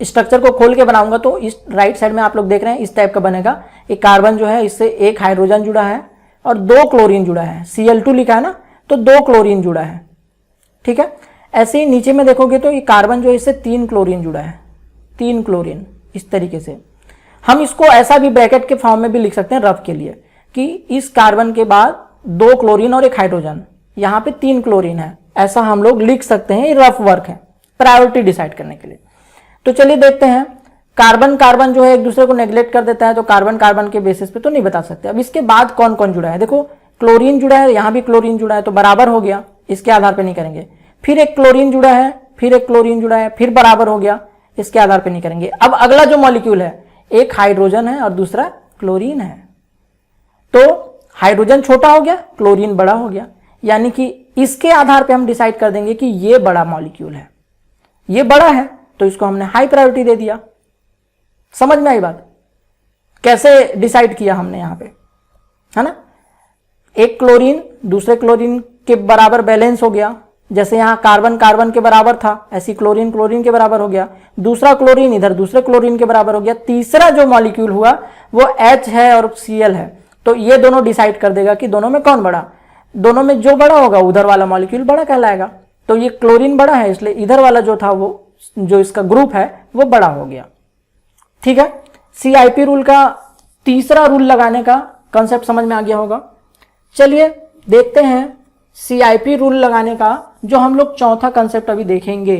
स्ट्रक्चर को खोल के बनाऊंगा तो इस राइट साइड में आप लोग देख रहे हैं इस टाइप का बनेगा। एक कार्बन जो है इससे एक हाइड्रोजन जुड़ा है और 2 क्लोरीन जुड़ा है, Cl2 लिखा है ना, तो 2 क्लोरीन जुड़ा है, ठीक है। ऐसे ही नीचे में देखोगे तो ये कार्बन जो है इससे 3 क्लोरीन जुड़ा है, 3 क्लोरीन। इस तरीके से हम इसको ऐसा भी ब्रैकेट के फॉर्म में भी लिख सकते हैं रफ के लिए, कि इस कार्बन के बाद 2 क्लोरीन और एक हाइड्रोजन, यहाँ पे 3 क्लोरीन है, ऐसा हम लोग लिख सकते हैं। ये रफ वर्क है प्रायोरिटी डिसाइड करने के लिए। तो चलिए देखते हैं, कार्बन कार्बन जो है एक दूसरे को नेग्लेक्ट कर देता है, तो कार्बन कार्बन के बेसिस पे तो नहीं बता सकते। अब इसके बाद कौन कौन जुड़ा है, देखो क्लोरीन जुड़ा है, यहां भी क्लोरीन जुड़ा है, तो बराबर हो गया, इसके आधार पे नहीं करेंगे। फिर एक क्लोरीन जुड़ा है, फिर एक क्लोरीन जुड़ा है, फिर बराबर हो गया, इसके आधार पे नहीं करेंगे। अब अगला जो मॉलिक्यूल है, एक हाइड्रोजन है और दूसरा क्लोरीन है, तो हाइड्रोजन छोटा हो गया, क्लोरीन बड़ा हो गया, यानी कि इसके आधार पे हम डिसाइड कर देंगे कि ये बड़ा मॉलिक्यूल है, ये बड़ा है, तो इसको हमने हाई प्रायोरिटी दे दिया। समझ में आई बात, कैसे डिसाइड किया हमने यहां पे, है ना। एक क्लोरीन दूसरे क्लोरीन के बराबर बैलेंस हो गया, जैसे यहां कार्बन कार्बन के बराबर था, ऐसी क्लोरीन क्लोरीन के बराबर हो गया। दूसरा क्लोरीन इधर दूसरे क्लोरीन के बराबर हो गया। तीसरा जो मॉलिक्यूल हुआ वो H है और Cl है, तो ये दोनों डिसाइड कर देगा कि दोनों में कौन बड़ा। दोनों में जो बड़ा होगा उधर वाला मॉलिक्यूल बड़ा कहलाएगा। तो ये क्लोरीन बड़ा है, इसलिए इधर वाला जो था वो जो इसका ग्रुप है वो बड़ा हो गया, ठीक है। CIP रूल का तीसरा रूल लगाने का कंसेप्ट समझ में आ गया होगा। चलिए देखते हैं CIP रूल लगाने का जो हम लोग चौथा कंसेप्ट अभी देखेंगे,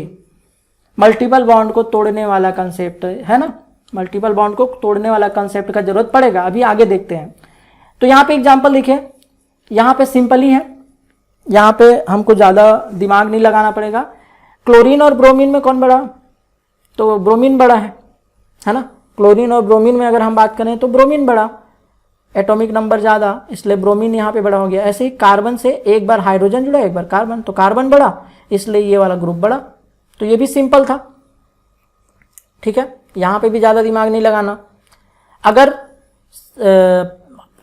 मल्टीपल बॉन्ड को तोड़ने वाला कंसेप्ट है ना। मल्टीपल बॉन्ड को तोड़ने वाला कंसेप्ट का जरूरत पड़ेगा, अभी आगे देखते हैं। तो यहाँ पे एग्जांपल देखिए, यहाँ पे सिंपल ही है, यहाँ पे हमको ज़्यादा दिमाग नहीं लगाना पड़ेगा। क्लोरीन और ब्रोमीन में कौन बड़ा, तो ब्रोमीन बड़ा है ना। क्लोरीन और ब्रोमीन में अगर हम बात करें तो ब्रोमीन बड़ा, एटॉमिक नंबर ज़्यादा, इसलिए ब्रोमीन यहाँ पे बड़ा हो गया। ऐसे ही कार्बन से एक बार हाइड्रोजन जुड़ा एक बार कार्बन, तो कार्बन बड़ा, इसलिए ये वाला ग्रुप बड़ा। तो ये भी सिंपल था, ठीक है। यहाँ पे भी ज़्यादा दिमाग नहीं लगाना। अगर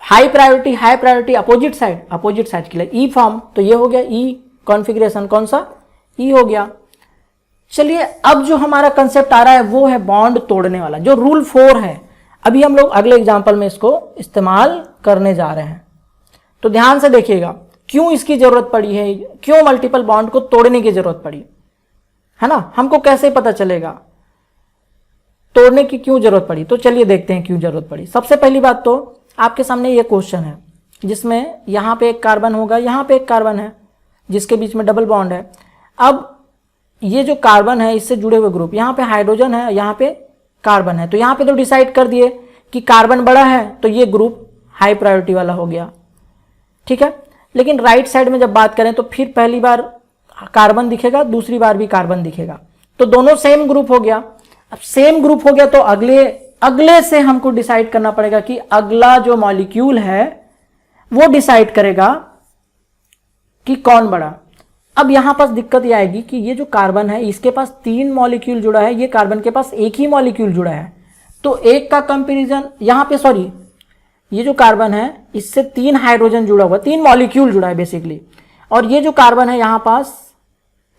हाई प्रायोरिटी अपोजिट साइड के लिए ई फॉर्म, तो ये हो गया ई कॉन्फ़िगरेशन, कौन सा, ई हो गया। चलिए अब जो हमारा कंसेप्ट आ रहा है वो है बॉन्ड तोड़ने वाला, जो रूल 4 है। अभी हम लोग अगले एग्जाम्पल में इसको इस्तेमाल करने जा रहे हैं, तो ध्यान से देखिएगा क्यों इसकी जरूरत पड़ी है, क्यों मल्टीपल बॉन्ड को तोड़ने की जरूरत पड़ी है ना। हमको कैसे पता चलेगा, तोड़ने की क्यों जरूरत पड़ी, तो चलिए देखते हैं क्यों जरूरत पड़ी। सबसे पहली बात तो आपके सामने ये क्वेश्चन है जिसमें यहाँ पे एक कार्बन होगा, यहाँ पे एक कार्बन है जिसके बीच में डबल बॉन्ड है। अब ये जो कार्बन है इससे जुड़े हुए ग्रुप, यहाँ पे हाइड्रोजन है, यहाँ पे कार्बन है, तो यहाँ पे तो डिसाइड कर दिए कि कार्बन बड़ा है तो ये ग्रुप हाई प्रायोरिटी वाला हो गया, ठीक है। लेकिन राइट साइड में जब बात करें तो फिर पहली बार कार्बन दिखेगा, दूसरी बार भी कार्बन दिखेगा, तो दोनों सेम ग्रुप हो गया। अब सेम ग्रुप हो गया तो अगले से हमको डिसाइड करना पड़ेगा कि अगला जो मॉलिक्यूल है वो डिसाइड करेगा कि कौन बड़ा। अब यहां पास दिक्कत यह आएगी कि ये जो कार्बन है इसके पास 3 मॉलिक्यूल जुड़ा है, ये कार्बन के पास एक ही मॉलिक्यूल जुड़ा है, तो एक का कंपैरिजन यहां पे, सॉरी, ये जो कार्बन है इससे 3 हाइड्रोजन जुड़ा हुआ, 3 मॉलिक्यूल जुड़ा है बेसिकली, और ये जो कार्बन है यहां पास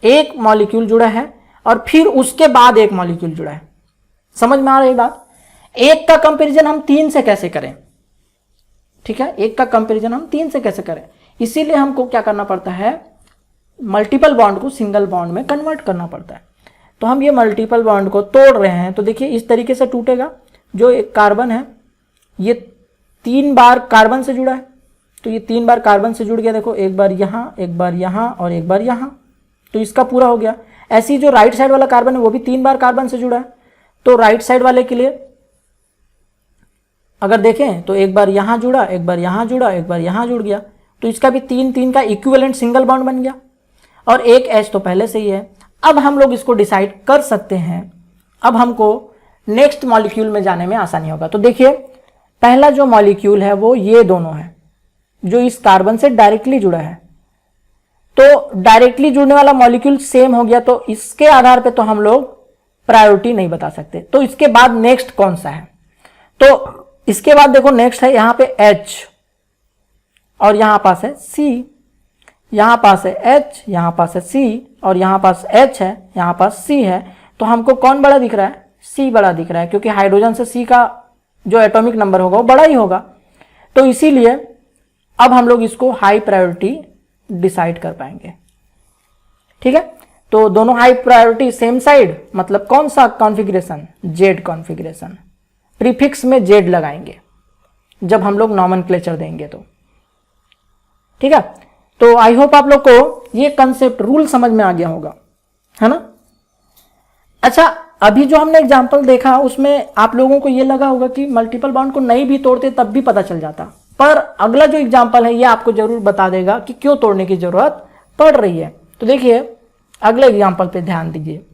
एक मॉलिक्यूल जुड़ा है और फिर उसके बाद एक मॉलिक्यूल जुड़ा है। समझ में आ रही बात? एक का कंपैरिजन हम 3 से कैसे करें, ठीक है, एक का कंपैरिजन हम 3 से कैसे करें, इसीलिए हमको क्या करना पड़ता है, मल्टीपल बॉन्ड को सिंगल बॉन्ड में कन्वर्ट करना पड़ता है। तो हम ये मल्टीपल बॉन्ड को तोड़ रहे हैं, तो देखिए इस तरीके से टूटेगा। जो एक कार्बन है ये 3 बार कार्बन से जुड़ा है, तो ये 3 बार कार्बन से जुड़ गया, देखो एक बार यहाँ, एक बार यहाँ और एक बार यहाँ, तो इसका पूरा हो गया। ऐसे ही जो राइट साइड वाला कार्बन है वो भी 3 बार कार्बन से जुड़ा है, तो राइट साइड वाले के लिए अगर देखें तो एक बार यहाँ जुड़ा, एक बार यहाँ जुड़ा, एक बार यहाँ जुड़ गया, तो इसका भी 3 का इक्विवेलेंट सिंगल बॉन्ड बन गया, और एक H तो पहले से ही है। अब हम लोग इसको डिसाइड कर सकते हैं, अब हमको नेक्स्ट मॉलिक्यूल में जाने में आसानी होगा। तो देखिए पहला जो मॉलिक्यूल है वो ये दोनों है जो इस कार्बन से डायरेक्टली जुड़ा है, तो डायरेक्टली जुड़ने वाला मॉलिक्यूल सेम हो गया, तो इसके आधार पे तो हम लोग प्रायोरिटी नहीं बता सकते। तो इसके बाद नेक्स्ट कौन सा है, तो इसके बाद देखो नेक्स्ट है यहां पे H और यहां पास है C, यहां पास है H, यहां पास है C और यहां पास H है, यहां पास C है, तो हमको कौन बड़ा दिख रहा है, C बड़ा दिख रहा है, क्योंकि हाइड्रोजन से C का जो एटॉमिक नंबर होगा वो बड़ा ही होगा। तो इसीलिए अब हम लोग इसको हाई प्रायोरिटी डिसाइड कर पाएंगे, ठीक है। तो दोनों हाई प्रायोरिटी सेम साइड, मतलब कौन सा कॉन्फ़िगरेशन, जेड कॉन्फ़िगरेशन, प्रीफिक्स में जेड लगाएंगे जब हम लोग नॉमेनक्लेचर देंगे तो, ठीक है। तो आई होप आप लोग को ये कंसेप्ट रूल समझ में आ गया होगा, है ना। अच्छा, अभी जो हमने एग्जांपल देखा उसमें आप लोगों को ये लगा होगा कि मल्टीपल बॉन्ड को नहीं भी तोड़ते तब भी पता चल जाता, पर अगला जो एग्जांपल है ये आपको जरूर बता देगा कि क्यों तोड़ने की जरूरत पड़ रही है। तो देखिए अगले एग्जांपल पे ध्यान दीजिए।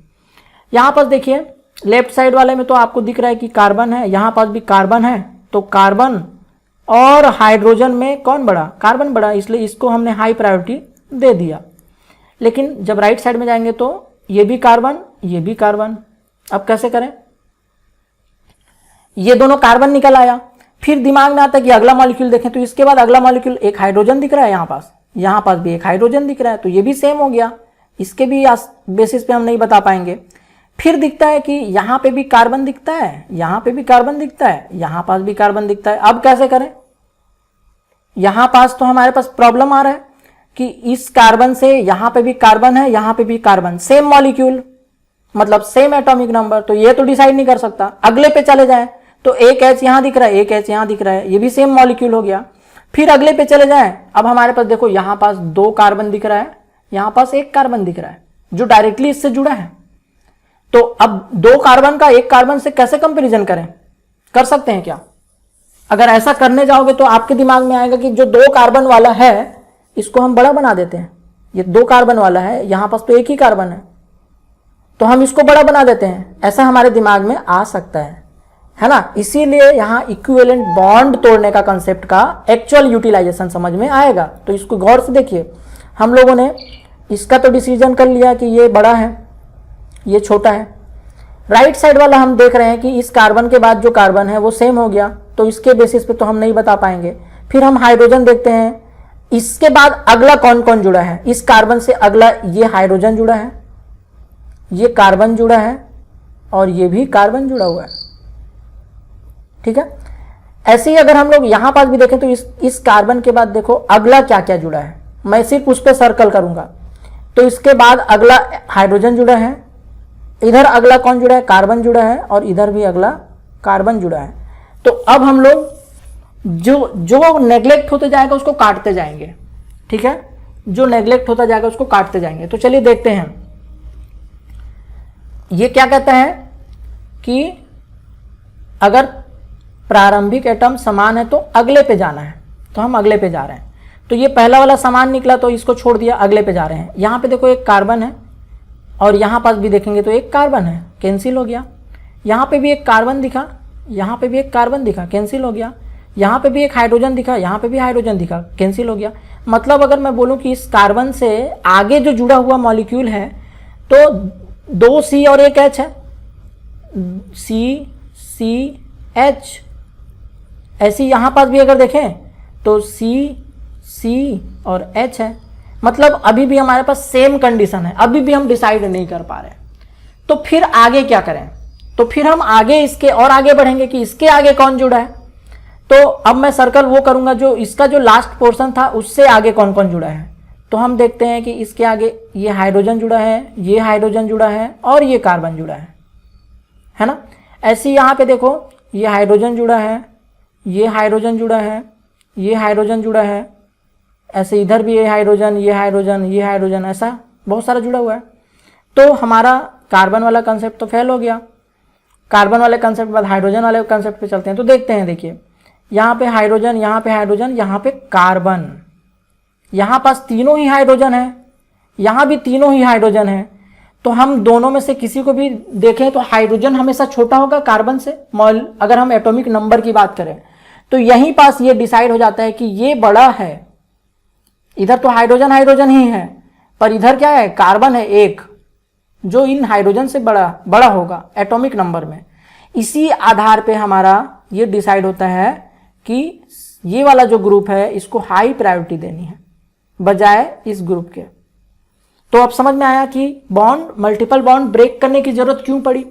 यहां पर देखिए लेफ्ट साइड वाले में तो आपको दिख रहा है कि कार्बन है, यहां पास भी कार्बन है, तो कार्बन और हाइड्रोजन में कौन बड़ा, कार्बन बड़ा, इसलिए इसको हमने हाई प्रायोरिटी दे दिया। लेकिन जब राइट साइड में जाएंगे तो ये भी कार्बन, ये भी कार्बन, अब कैसे करें, ये दोनों कार्बन निकल आया, फिर दिमाग में आता है कि अगला मॉलिक्यूल देखें, तो इसके बाद अगला मॉलिक्यूल एक हाइड्रोजन दिख रहा है, यहां पास भी एक हाइड्रोजन दिख रहा है, तो ये भी सेम हो गया, इसके भी बेसिस पे हम नहीं बता पाएंगे। फिर दिखता है कि यहां पे भी कार्बन दिखता है, यहां पे भी कार्बन दिखता है, यहां पास भी कार्बन दिखता है, अब कैसे करें, यहां पास तो हमारे पास प्रॉब्लम आ रहा है कि इस कार्बन से यहां पे भी कार्बन है, यहां पे भी कार्बन, सेम मॉलिक्यूल मतलब सेम एटॉमिक नंबर, तो ये तो डिसाइड नहीं कर सकता। अगले पे चले जाएं तो एक H यहां दिख रहा है, एक H यहां दिख रहा है, ये भी सेम मॉलिक्यूल हो गया। फिर अगले पे चले जाएं, अब हमारे पास देखो यहां पास 2 कार्बन दिख रहा है, यहां पास 1 कार्बन दिख रहा है जो डायरेक्टली इससे जुड़ा है। तो अब 2 कार्बन का 1 कार्बन से कैसे कंपैरिजन करें, कर सकते हैं क्या? अगर ऐसा करने जाओगे तो आपके दिमाग में आएगा कि जो 2 कार्बन वाला है इसको हम बड़ा बना देते हैं, ये 2 कार्बन वाला है, यहां पास तो 1 ही कार्बन है, तो हम इसको बड़ा बना देते हैं, ऐसा हमारे दिमाग में आ सकता है ना। इसीलिए यहां इक्विवेलेंट बॉन्ड तोड़ने का कंसेप्ट का एक्चुअल यूटिलाइजेशन समझ में आएगा। तो इसको गौर से देखिए, हम लोगों ने इसका तो डिसीजन कर लिया कि ये बड़ा है, ये छोटा है। राइट साइड वाला हम देख रहे हैं कि इस कार्बन के बाद जो कार्बन है वो सेम हो गया, तो इसके बेसिस पे तो हम नहीं बता पाएंगे। फिर हम हाइड्रोजन देखते हैं, इसके बाद अगला कौन कौन जुड़ा है, इस कार्बन से अगला ये हाइड्रोजन जुड़ा है, ये कार्बन जुड़ा है और ये भी कार्बन जुड़ा हुआ है, ठीक है। ऐसे ही अगर हम लोग यहां पास भी देखें तो इस कार्बन के बाद देखो अगला क्या क्या जुड़ा है, मैं सिर्फ उस पर सर्कल करूंगा। तो इसके बाद अगला हाइड्रोजन जुड़ा है, इधर अगला कौन जुड़ा है, कार्बन जुड़ा है, और इधर भी अगला कार्बन जुड़ा है। तो अब हम लोग जो जो नेग्लेक्ट होते जाएगा उसको काटते जाएंगे, ठीक है, जो नेग्लेक्ट होता जाएगा उसको काटते जाएंगे। तो चलिए देखते हैं, ये क्या कहता है कि अगर प्रारंभिक एटम समान है तो अगले पे जाना है, तो हम अगले पे जा रहे हैं। तो ये पहला वाला समान निकला तो इसको छोड़ दिया, अगले पे जा रहे हैं। यहाँ पे देखो एक कार्बन है और यहाँ पास भी देखेंगे तो एक कार्बन है, कैंसिल हो गया। यहाँ पे भी एक कार्बन दिखा, यहाँ पे भी एक कार्बन दिखा, कैंसिल हो गया। यहाँ पे भी एक हाइड्रोजन दिखा, यहाँ पे भी हाइड्रोजन दिखा, कैंसिल हो गया। मतलब अगर मैं बोलूँ कि इस कार्बन से आगे जो जुड़ा हुआ मॉलिक्यूल है तो 2 C और 1 H है, CH। ऐसे यहाँ पास भी अगर देखें तो C और H है। मतलब अभी भी हमारे पास सेम कंडीशन है, अभी भी हम डिसाइड नहीं कर पा रहे। तो फिर आगे क्या करें, तो फिर हम आगे इसके और आगे बढ़ेंगे कि इसके आगे कौन जुड़ा है। तो अब मैं सर्कल वो करूंगा जो इसका जो लास्ट पोर्शन था उससे आगे कौन कौन जुड़ा है। तो हम देखते हैं कि इसके आगे ये हाइड्रोजन जुड़ा है, ये हाइड्रोजन जुड़ा है और ये कार्बन जुड़ा है ना। ऐसे यहाँ पे देखो ये हाइड्रोजन जुड़ा है, ये हाइड्रोजन जुड़ा है, ये हाइड्रोजन जुड़ा है, ऐसे इधर भी ये हाइड्रोजन, ये हाइड्रोजन, ये हाइड्रोजन, ऐसा बहुत सारा जुड़ा हुआ है। तो हमारा कार्बन वाला कंसेप्ट तो फेल हो गया। कार्बन वाले कंसेप्ट के बाद हाइड्रोजन वाले कंसेप्ट पे चलते हैं। तो देखते हैं, देखिए यहाँ पे हाइड्रोजन, यहाँ पे हाइड्रोजन, यहाँ पे कार्बन, यहाँ पास तीनों ही हाइड्रोजन है, यहाँ भी तीनों ही हाइड्रोजन है। तो हम दोनों में से किसी को भी देखें तो हाइड्रोजन हमेशा छोटा होगा कार्बन से, अगर हम एटॉमिक नंबर की बात करें तो यहीं पास ये डिसाइड हो जाता है कि ये बड़ा है। इधर तो हाइड्रोजन हाइड्रोजन ही है, पर इधर क्या है, कार्बन है एक, जो इन हाइड्रोजन से बड़ा होगा एटॉमिक नंबर में। इसी आधार पे हमारा ये डिसाइड होता है कि ये वाला जो ग्रुप है इसको हाई प्रायोरिटी देनी है बजाय इस ग्रुप के। तो अब समझ में आया कि बॉन्ड, मल्टीपल बॉन्ड ब्रेक करने की जरूरत क्यों पड़ी,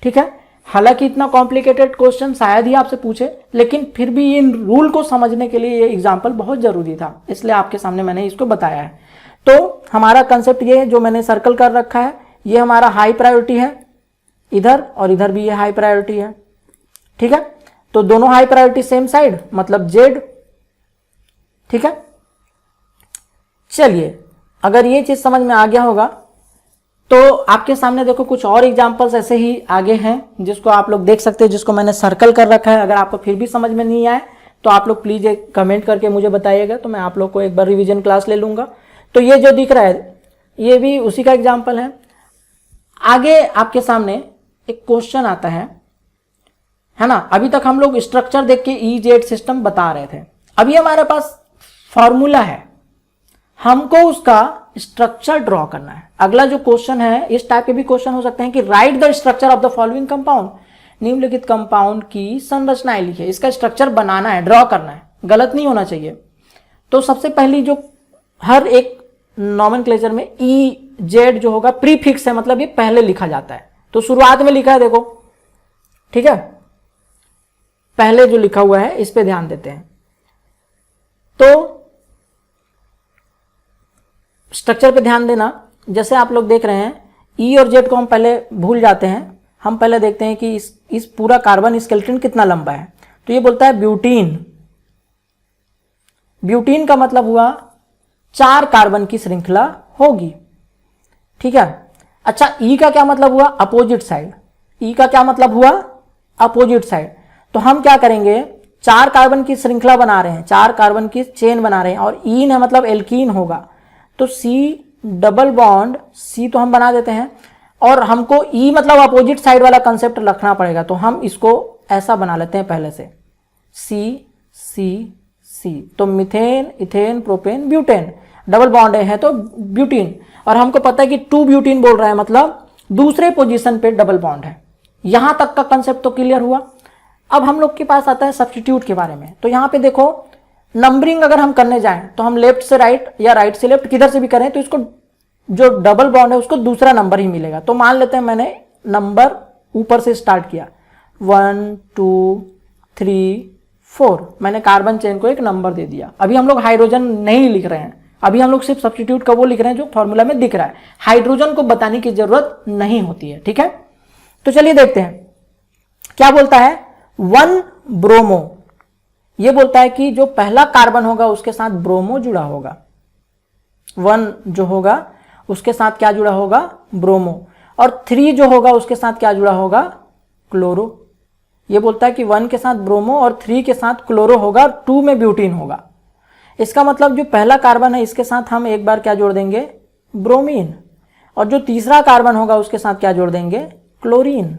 ठीक है। हालांकि इतना कॉम्प्लिकेटेड क्वेश्चन शायद ही आपसे पूछे, लेकिन फिर भी इन रूल को समझने के लिए ये एग्जाम्पल बहुत जरूरी था, इसलिए आपके सामने मैंने इसको बताया है। तो हमारा कंसेप्ट ये है जो मैंने सर्कल कर रखा है, ये हमारा हाई प्रायोरिटी है इधर, और इधर भी ये हाई प्रायोरिटी है, ठीक है। तो दोनों हाई प्रायोरिटी सेम साइड, मतलब जेड, ठीक है। चलिए, अगर ये चीज समझ में आ गया होगा तो आपके सामने देखो कुछ और एग्जांपल्स ऐसे ही आगे हैं जिसको आप लोग देख सकते हैं, जिसको मैंने सर्कल कर रखा है। अगर आपको फिर भी समझ में नहीं आए तो आप लोग प्लीज एक कमेंट करके मुझे बताइएगा, तो मैं आप लोग को एक बार रिवीजन क्लास ले लूंगा। तो ये जो दिख रहा है ये भी उसी का एग्जाम्पल है। आगे आपके सामने एक क्वेश्चन आता है ना। अभी तक हम लोग स्ट्रक्चर देख के EZ सिस्टम बता रहे थे, अभी हमारे पास फॉर्मूला है, हमको उसका स्ट्रक्चर ड्रॉ करना है। अगला जो क्वेश्चन है, इस टाइप के भी क्वेश्चन हो सकते हैं कि right the structure of the following compound, निम्नलिखित कंपाउंड की संरचनाएं लिखिए। इसका स्ट्रक्चर बनाना है, ड्रॉ करना है, गलत नहीं होना चाहिए। तो सबसे पहली जो हर एक नॉमेनक्लेचर में EZ जो होगा प्रीफिक्स है, मतलब ये पहले लिखा जाता है। तो शुरुआत में लिखा है देखो, ठीक है, पहले जो लिखा हुआ है इस पे ध्यान देते हैं। तो स्ट्रक्चर पे ध्यान देना, जैसे आप लोग देख रहे हैं E और Z को हम पहले भूल जाते हैं, हम पहले देखते हैं कि इस पूरा कार्बन स्केलेटन कितना लंबा है। तो ये बोलता है ब्यूटीन। ब्यूटीन का मतलब हुआ 4 कार्बन की श्रृंखला होगी, ठीक है। अच्छा, E का क्या मतलब हुआ, अपोजिट साइड। E का क्या मतलब हुआ, अपोजिट साइड। तो हम क्या करेंगे, 4 कार्बन की श्रृंखला बना रहे हैं, 4 कार्बन की चेन बना रहे हैं, और ईन है मतलब एल्कीन होगा। तो C डबल बॉन्ड C तो हम बना देते हैं, और हमको E मतलब अपोजिट साइड वाला कंसेप्ट रखना पड़ेगा। तो हम इसको ऐसा बना लेते हैं पहले से, C। तो methane, ethane, propane, butane, double bond है तो ब्यूटीन। और हमको पता है कि 2 ब्यूटीन बोल रहा है, मतलब दूसरे पोजीशन पे डबल बॉन्ड है। यहां तक का कंसेप्ट तो क्लियर हुआ। अब हम लोग के पास आता है सब्स्टिट्यूट के बारे में। तो यहां पे देखो, नंबरिंग अगर हम करने जाएं तो हम लेफ्ट से राइट या राइट से लेफ्ट किधर से भी करें तो इसको जो डबल बॉन्ड है उसको दूसरा नंबर ही मिलेगा। तो मान लेते हैं मैंने नंबर ऊपर से स्टार्ट किया, 1 2 3 4, मैंने कार्बन चेन को एक नंबर दे दिया। अभी हम लोग हाइड्रोजन नहीं लिख रहे हैं, अभी हम लोग सिर्फ सब्स्टिट्यूट का वो लिख रहे हैं जो फॉर्मूला में दिख रहा है, हाइड्रोजन को बताने की जरूरत नहीं होती है। ठीक है, तो चलिए देखते हैं क्या बोलता है। 1 ब्रोमो, ये बोलता है कि जो पहला कार्बन होगा उसके साथ ब्रोमो जुड़ा होगा। 1 जो होगा उसके साथ क्या जुड़ा होगा, ब्रोमो, और 3 जो होगा उसके साथ क्या जुड़ा होगा, क्लोरो। ये बोलता है कि 1 के साथ ब्रोमो और 3 के साथ क्लोरो होगा, 2 में ब्यूटीन होगा। इसका मतलब जो पहला कार्बन है इसके साथ हम एक बार क्या जोड़ देंगे, ब्रोमीन, और जो तीसरा कार्बन होगा उसके साथ क्या जोड़ देंगे, क्लोरीन,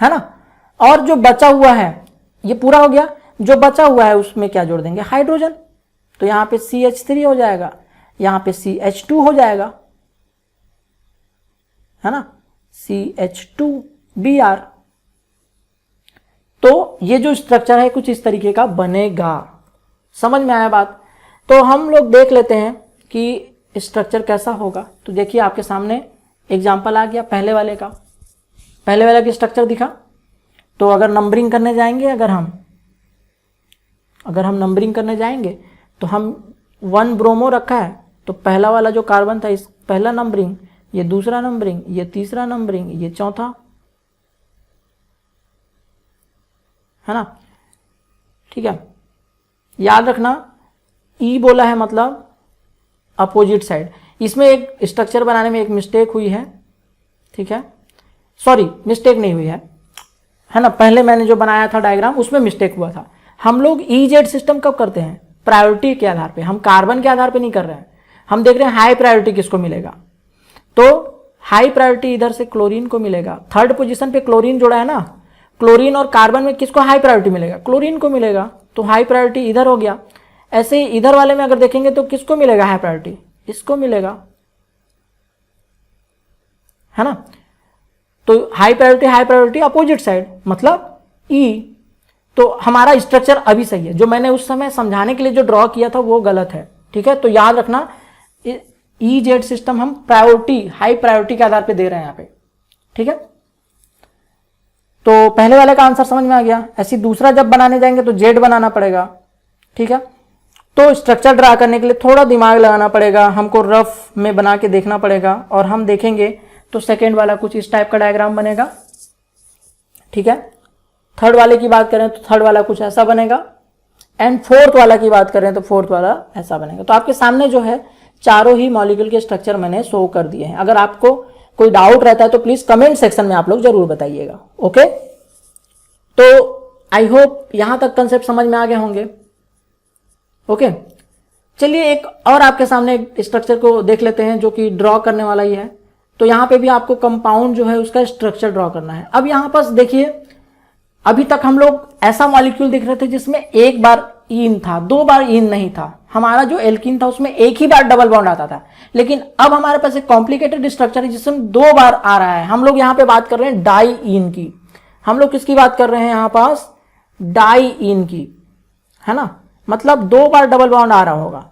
है ना। और जो बचा हुआ है, ये पूरा हो गया, जो बचा हुआ है उसमें क्या जोड़ देंगे, हाइड्रोजन। तो यहां पे CH3 हो जाएगा, यहां पे CH2 हो जाएगा, है ना, CH2Br। तो ये जो स्ट्रक्चर है कुछ इस तरीके का बनेगा। समझ में आया बात। तो हम लोग देख लेते हैं कि स्ट्रक्चर कैसा होगा। तो देखिए आपके सामने एग्जांपल आ गया पहले वाले का, पहले वाले की स्ट्रक्चर दिखा। तो अगर नंबरिंग करने जाएंगे, अगर हम नंबरिंग करने जाएंगे तो हम 1 ब्रोमो रखा है, तो पहला वाला जो कार्बन था इस पहला नंबरिंग, ये दूसरा नंबरिंग, ये तीसरा नंबरिंग, ये चौथा, है ना। ठीक है, याद रखना ई बोला है मतलब अपोजिट साइड। इसमें एक स्ट्रक्चर बनाने में एक मिस्टेक हुई है, ठीक है, सॉरी मिस्टेक नहीं हुई है ना। पहले मैंने जो बनाया था डायग्राम उसमें मिस्टेक हुआ था। हम लोग EZ सिस्टम कब करते हैं, प्रायोरिटी के आधार पे, हम कार्बन के आधार पे नहीं कर रहे हैं। हम देख रहे हैं हाई प्रायोरिटी किसको मिलेगा, तो हाई प्रायोरिटी इधर से क्लोरीन को मिलेगा। 3rd पोजीशन पे क्लोरीन जोड़ा है ना, क्लोरीन और कार्बन में किसको हाई प्रायोरिटी मिलेगा, क्लोरीन को मिलेगा, तो हाई प्रायोरिटी इधर हो गया। ऐसे ही इधर वाले में अगर देखेंगे तो किसको मिलेगा हाई प्रायोरिटी, इसको मिलेगा, है ना। तो हाई प्रायोरिटी अपोजिट साइड मतलब ई। तो हमारा स्ट्रक्चर अभी सही है, जो मैंने उस समय समझाने के लिए जो ड्रॉ किया था वो गलत है। ठीक है, तो याद रखना EZ सिस्टम हम प्रायोरिटी, हाई प्रायोरिटी के आधार पे दे रहे हैं यहाँ पे। ठीक है, तो पहले वाले का आंसर समझ में आ गया। ऐसे दूसरा जब बनाने जाएंगे तो Z बनाना पड़ेगा। ठीक है, तो स्ट्रक्चर ड्रा करने के लिए थोड़ा दिमाग लगाना पड़ेगा, हमको रफ में बना के देखना पड़ेगा, और हम देखेंगे तो सेकेंड वाला कुछ इस टाइप का डायग्राम बनेगा। ठीक है, 3rd वाले की बात करें तो 3rd वाला कुछ ऐसा बनेगा, एंड 4th वाला की बात करें तो 4th वाला ऐसा बनेगा। तो आपके सामने जो है चारों ही मॉलिक्यूल के स्ट्रक्चर मैंने शो कर दिए हैं। अगर आपको कोई डाउट रहता है तो प्लीज कमेंट सेक्शन में आप लोग जरूर बताइएगा। ओके, तो आई होप यहां तक कंसेप्ट समझ में आ गए होंगे। ओके, चलिए एक और आपके सामने स्ट्रक्चर को देख लेते हैं जो कि ड्रॉ करने वाला ही है। तो यहां पे भी आपको कंपाउंड जो है उसका स्ट्रक्चर ड्रॉ करना है। अब यहां पास देखिए, अभी तक हम लोग ऐसा मॉलिक्यूल देख रहे थे जिसमें एक बार ईन था, 2 बार ईन नहीं था। हमारा जो एल्कीन था उसमें एक ही बार डबल बॉन्ड आता था, लेकिन अब हमारे पास एक कॉम्प्लिकेटेड स्ट्रक्चर है जिसमें 2 बार आ रहा है। हम लोग यहाँ पे बात कर रहे हैं डाई ईन की। हम लोग किसकी बात कर रहे हैं यहाँ पास, डाई ईन की, है ना, मतलब 2 बार डबल बॉन्ड आ रहा होगा।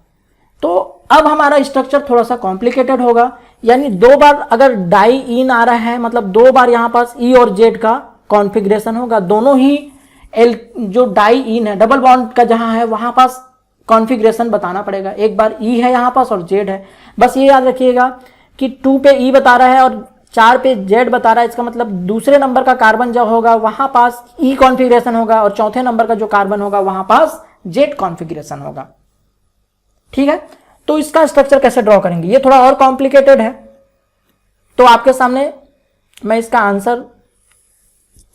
तो अब हमारा स्ट्रक्चर थोड़ा सा कॉम्प्लिकेटेड होगा, यानी 2 बार अगर डाई ईन आ रहा है मतलब 2 बार यहाँ पास ई और जेड का कॉन्फ़िगरेशन होगा। दोनों ही जो डाई ईन है, डबल बॉन्ड का जहां है वहां पास कॉन्फ़िगरेशन बताना पड़ेगा। एक बार ई है यहाँ पास और जेड है। बस ये याद रखिएगा कि 2 पे ई बता रहा है और 4 पे जेड बता रहा है। इसका मतलब दूसरे नंबर का कार्बन जो होगा वहां पास ई कॉन्फ़िगरेशन होगा और चौथे नंबर का जो कार्बन होगा वहां पास जेड कॉन्फ़िगरेशन होगा। ठीक है, तो इसका स्ट्रक्चर कैसे ड्रॉ करेंगे, ये थोड़ा और कॉम्प्लिकेटेड है। तो आपके सामने मैं इसका आंसर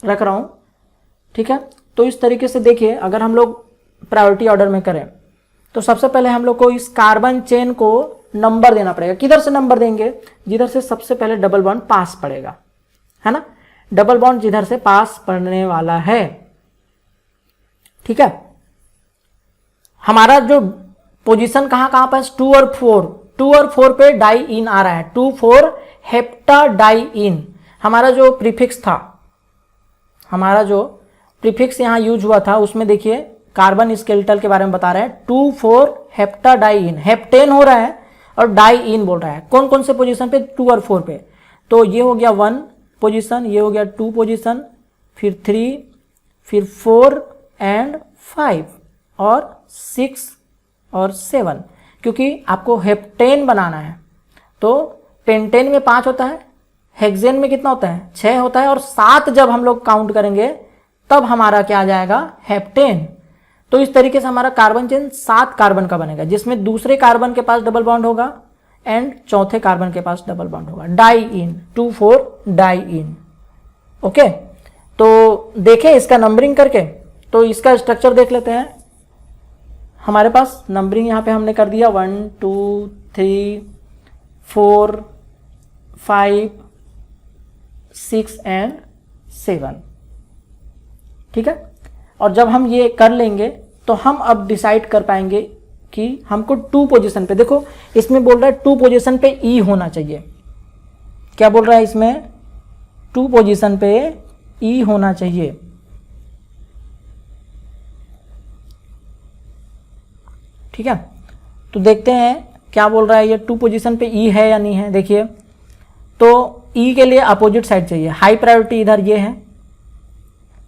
रख रहा हूं। ठीक है, तो इस तरीके से देखिए, अगर हम लोग प्रायोरिटी ऑर्डर में करें तो सबसे पहले हम लोग को इस कार्बन चेन को नंबर देना पड़ेगा। किधर से नंबर देंगे, जिधर से सबसे पहले डबल बॉन्ड पास पड़ेगा, है ना, डबल बॉन्ड जिधर से पास पड़ने वाला है। ठीक है, हमारा जो पोजीशन कहां पास 2 और 4, 2 और 4 पे डाई इन आ रहा है, 2 4 हेप्टा डाई इन। हमारा जो प्रीफिक्स था, हमारा जो प्रीफिक्स यहां यूज हुआ था उसमें देखिए कार्बन स्केलेटल के बारे में बता रहे हैं। 2 4 हेप्टा डाई इन, हेप्टेन हो रहा है और डाई इन बोल रहा है। कौन कौन से पोजीशन पे, 2 और 4 पे। तो ये हो गया 1 पोजीशन, ये हो गया 2 पोजीशन, फिर 3, फिर 4 एंड 5 और 6 और 7। क्योंकि आपको हेप्टेन बनाना है। तो पेंटेन में 5 होता है, हेक्सेन में कितना होता है 6 होता है, और 7 जब हम लोग काउंट करेंगे तब हमारा क्या आ जाएगा हेप्टेन। तो इस तरीके से हमारा कार्बन चेन 7 कार्बन का बनेगा, जिसमें दूसरे कार्बन के पास डबल बॉन्ड होगा एंड चौथे कार्बन के पास डबल बॉन्ड होगा। डाई इन 2,4 डाई इन। ओके, तो देखें इसका नंबरिंग करके, तो इसका स्ट्रक्चर देख लेते हैं। हमारे पास नंबरिंग यहाँ पे हमने कर दिया 1 2 3 4 5 6 एंड 7, ठीक है। और जब हम ये कर लेंगे तो हम अब डिसाइड कर पाएंगे कि हमको 2 पोजीशन पे, देखो इसमें बोल रहा है 2 पोजीशन पे ई होना चाहिए। क्या बोल रहा है इसमें 2 पोजीशन पे ई होना चाहिए। ठीक है, तो देखते हैं क्या बोल रहा है ये 2 पोजीशन पे ई है या नहीं है। देखिए, तो ई के लिए अपोजिट साइड चाहिए। हाई प्रायोरिटी इधर ये है,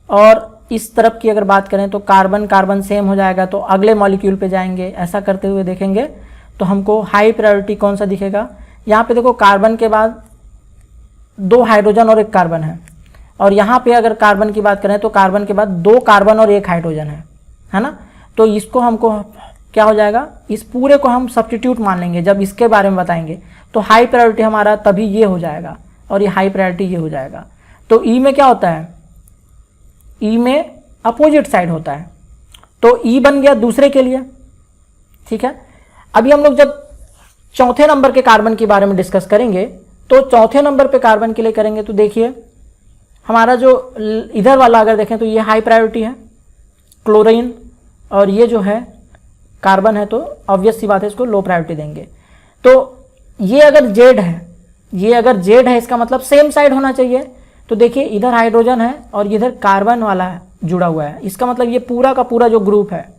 और इस तरफ की अगर बात करें तो कार्बन कार्बन सेम हो जाएगा, तो अगले मॉलिक्यूल पे जाएंगे। ऐसा करते हुए देखेंगे तो हमको हाई प्रायोरिटी कौन सा दिखेगा। यहाँ पे देखो कार्बन के बाद 2 हाइड्रोजन और 1 कार्बन है, और यहाँ पे अगर कार्बन की बात करें तो कार्बन के बाद 2 कार्बन और 1 हाइड्रोजन है ना। तो इसको हमको क्या हो जाएगा, इस पूरे को हम सब्स्टिट्यूट मान लेंगे जब इसके बारे में बताएंगे। तो हाई प्रायोरिटी हमारा तभी ये हो जाएगा, और ये हाई प्रायोरिटी ये हो जाएगा। तो ई में क्या होता है, ई में अपोजिट साइड होता है, तो ई बन गया दूसरे के लिए। ठीक है, अभी हम लोग जब चौथे नंबर के कार्बन के बारे में डिस्कस करेंगे, तो चौथे नंबर पे कार्बन के लिए करेंगे तो देखिए हमारा जो इधर वाला अगर देखें तो ये हाई प्रायोरिटी है क्लोरीन, और ये जो है कार्बन है, तो ऑब्वियस सी बात है इसको लो प्रायोरिटी देंगे। तो ये अगर जेड है, ये अगर जेड है, इसका मतलब सेम साइड होना चाहिए। तो देखिए इधर हाइड्रोजन है और इधर कार्बन वाला है जुड़ा हुआ है, इसका मतलब ये पूरा का पूरा जो ग्रुप है,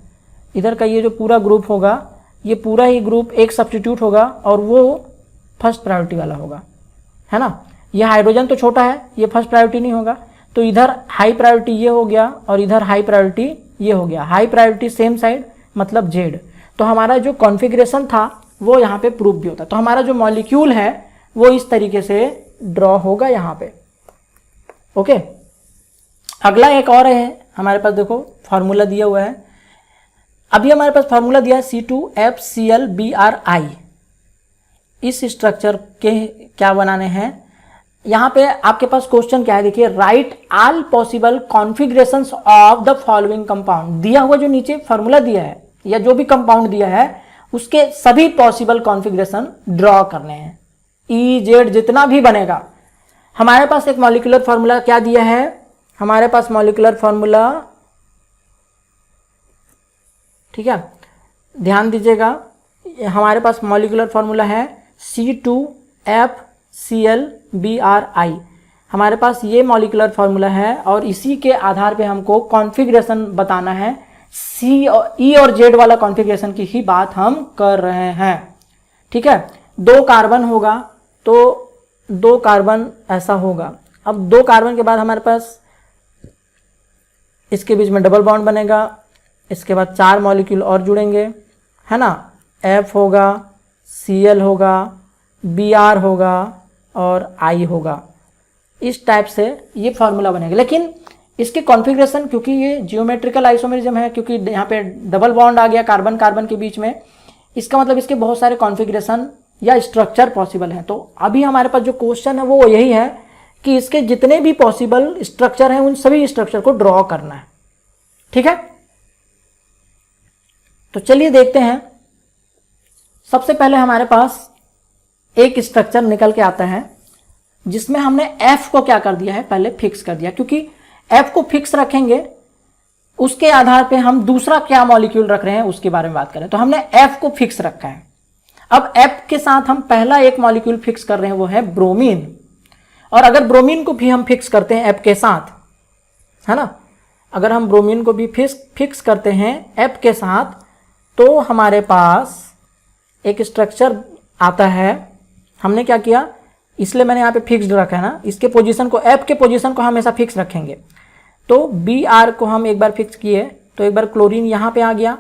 इधर का ये जो पूरा ग्रुप होगा, ये पूरा ही ग्रुप एक सब्स्टिट्यूट होगा और वो फर्स्ट प्रायोरिटी वाला होगा, है ना। ये हाइड्रोजन तो छोटा है, ये फर्स्ट प्रायोरिटी नहीं होगा, तो इधर हाई प्रायोरिटी ये हो गया और इधर हाई प्रायोरिटी ये हो गया। हाई प्रायोरिटी सेम साइड मतलब जेड। तो हमारा जो कॉन्फ़िगरेशन था वो यहाँ पे प्रूफ भी होता। तो हमारा जो मॉलिक्यूल है वो इस तरीके से ड्रॉ होगा यहाँ पे। ओके, अगला एक और है हमारे पास, देखो फार्मूला दिया हुआ है। अभी हमारे पास फार्मूला दिया है C2H12Bri। इस स्ट्रक्चर के क्या बनाने हैं, यहाँ पे आपके पास क्वेश्चन क्या है, देखिए right all possible configurations of the following compound. दिया हुआ जो नीचे फार्मूला दिया है या जो भी कंपाउंड दिया है उसके सभी पॉसिबल कॉन्फ़िगरेशन ड्रॉ करने हैं। ई जेड जितना भी बनेगा, हमारे पास एक मॉलिक्यूलर फार्मूला क्या दिया है, हमारे पास मॉलिक्यूलर फार्मूला, ठीक है ध्यान दीजिएगा, हमारे पास मॉलिक्यूलर फार्मूला है C2FClBri। हमारे पास ये मॉलिक्यूलर फार्मूला है और इसी के आधार पे हमको कॉन्फ़िगरेशन बताना है। सी और ई और जेड वाला कॉन्फ़िगरेशन की ही बात हम कर रहे हैं। ठीक है, 2 कार्बन होगा तो 2 कार्बन ऐसा होगा। अब 2 कार्बन के बाद हमारे पास इसके बीच में डबल बॉन्ड बनेगा, इसके बाद 4 मॉलिक्यूल और जुड़ेंगे, है ना। F होगा, Cl होगा, Br होगा और I होगा। इस टाइप से ये फार्मूला बनेगा। लेकिन इसके कॉन्फ़िगरेशन, क्योंकि ये जियोमेट्रिकल आइसोमेरिज्म है, क्योंकि यहाँ पे डबल बॉन्ड आ गया कार्बन कार्बन के बीच में, इसका मतलब इसके बहुत सारे कॉन्फ़िगरेशन या स्ट्रक्चर पॉसिबल हैं। तो अभी हमारे पास जो क्वेश्चन है वो यही है कि इसके जितने भी पॉसिबल स्ट्रक्चर हैं उन सभी स्ट्रक्चर को ड्रॉ करना है। ठीक है, तो चलिए देखते हैं। सबसे पहले हमारे पास एक स्ट्रक्चर निकल के आता है जिसमें हमने F को क्या कर दिया है, पहले फिक्स कर दिया। क्योंकि F को फिक्स रखेंगे उसके आधार पे हम दूसरा क्या मॉलिक्यूल रख रहे हैं उसके बारे में बात करें। तो हमने F को फिक्स रखा है। अब F के साथ हम पहला एक मॉलिक्यूल फिक्स कर रहे हैं, वो है ब्रोमीन। और अगर ब्रोमीन को भी हम फिक्स करते हैं F के साथ, है ना, अगर हम ब्रोमीन को भी फिक्स करते हैं F के साथ, तो हमारे पास एक स्ट्रक्चर आता है। हमने क्या किया, इसलिए मैंने यहाँ पे फिक्स्ड रखा है ना, इसके पोजीशन को, F के पोजीशन को हमेशा फिक्स रखेंगे। तो Br को हम एक बार फिक्स किए तो एक बार क्लोरीन यहाँ पे आ गया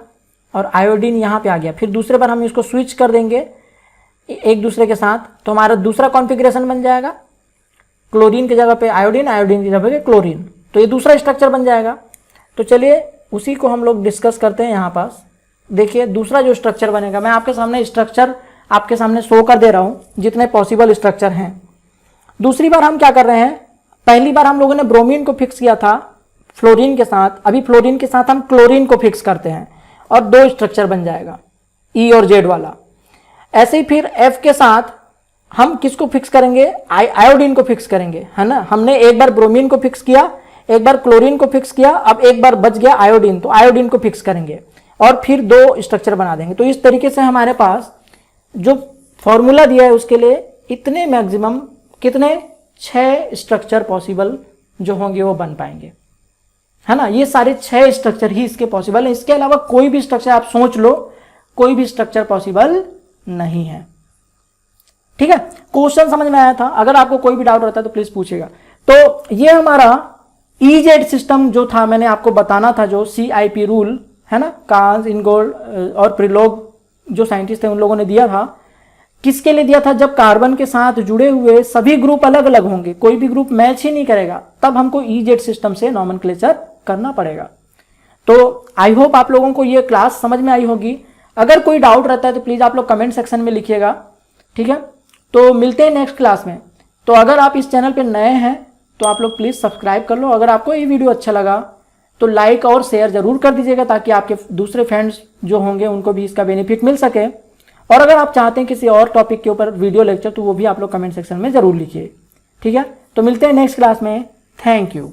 और आयोडीन यहाँ पे आ गया। फिर दूसरे बार हम इसको स्विच कर देंगे एक दूसरे के साथ, तो हमारा दूसरा कॉन्फ़िगरेशन बन जाएगा, क्लोरीन की जगह पे आयोडीन, आयोडीन की जगह पे क्लोरीन, तो ये दूसरा स्ट्रक्चर बन जाएगा। तो चलिए उसी को हम लोग डिस्कस करते हैं। यहाँ पास देखिए दूसरा जो स्ट्रक्चर बनेगा, मैं आपके सामने स्ट्रक्चर आपके सामने शो कर दे रहा हूँ जितने पॉसिबल स्ट्रक्चर हैं। दूसरी बार हम क्या कर रहे हैं, पहली बार हम लोगों ने ब्रोमीन को फिक्स किया था फ्लोरीन के साथ, अभी फ्लोरीन के साथ हम क्लोरीन को फिक्स करते हैं और दो स्ट्रक्चर बन जाएगा, ई और जेड वाला। ऐसे ही फिर एफ के साथ हम किसको फिक्स करेंगे, आयोडीन को फिक्स करेंगे, है ना। हमने एक बार ब्रोमीन को फिक्स किया, एक बार क्लोरीन को फिक्स किया, अब एक बार बच गया आयोडीन, तो आयोडीन को फिक्स करेंगे और फिर दो स्ट्रक्चर बना देंगे। तो इस तरीके से हमारे पास जो फॉर्मूला दिया है उसके लिए इतने मैक्सिमम कितने 6 स्ट्रक्चर पॉसिबल जो होंगे वो बन पाएंगे, है ना। ये सारे 6 स्ट्रक्चर ही इसके पॉसिबल है, इसके अलावा कोई भी स्ट्रक्चर आप सोच लो, कोई भी स्ट्रक्चर पॉसिबल नहीं है। ठीक है, क्वेश्चन समझ में आया था? अगर आपको कोई भी डाउट रहता है तो प्लीज पूछिएगा। तो ये हमारा ईजेड सिस्टम जो था, मैंने आपको बताना था, जो CIP रूल है ना, कांस, इनगोल्ड और प्रिलोग जो साइंटिस्ट थे उन लोगों ने दिया था। किसके लिए दिया था, जब कार्बन के साथ जुड़े हुए सभी ग्रुप अलग अलग होंगे, कोई भी ग्रुप मैच ही नहीं करेगा, तब हमको ईजेड सिस्टम से नॉमेनक्लेचर करना पड़ेगा। तो आई होप आप लोगों को ये क्लास समझ में आई होगी। अगर कोई डाउट रहता है तो प्लीज आप लोग कमेंट सेक्शन में लिखिएगा, ठीक है। तो मिलते हैं नेक्स्ट क्लास में। तो अगर आप इस चैनल पे नए हैं तो आप लोग प्लीज सब्सक्राइब कर लो। अगर आपको ये वीडियो अच्छा लगा तो लाइक और शेयर जरूर कर दीजिएगा, ताकि आपके दूसरे फ्रेंड्स जो होंगे उनको भी इसका बेनिफिट मिल सके। और अगर आप चाहते हैं किसी और टॉपिक के ऊपर वीडियो लेक्चर, तो वो भी आप लोग कमेंट सेक्शन में जरूर लिखिए, ठीक है। तो मिलते हैं नेक्स्ट क्लास में। Thank you.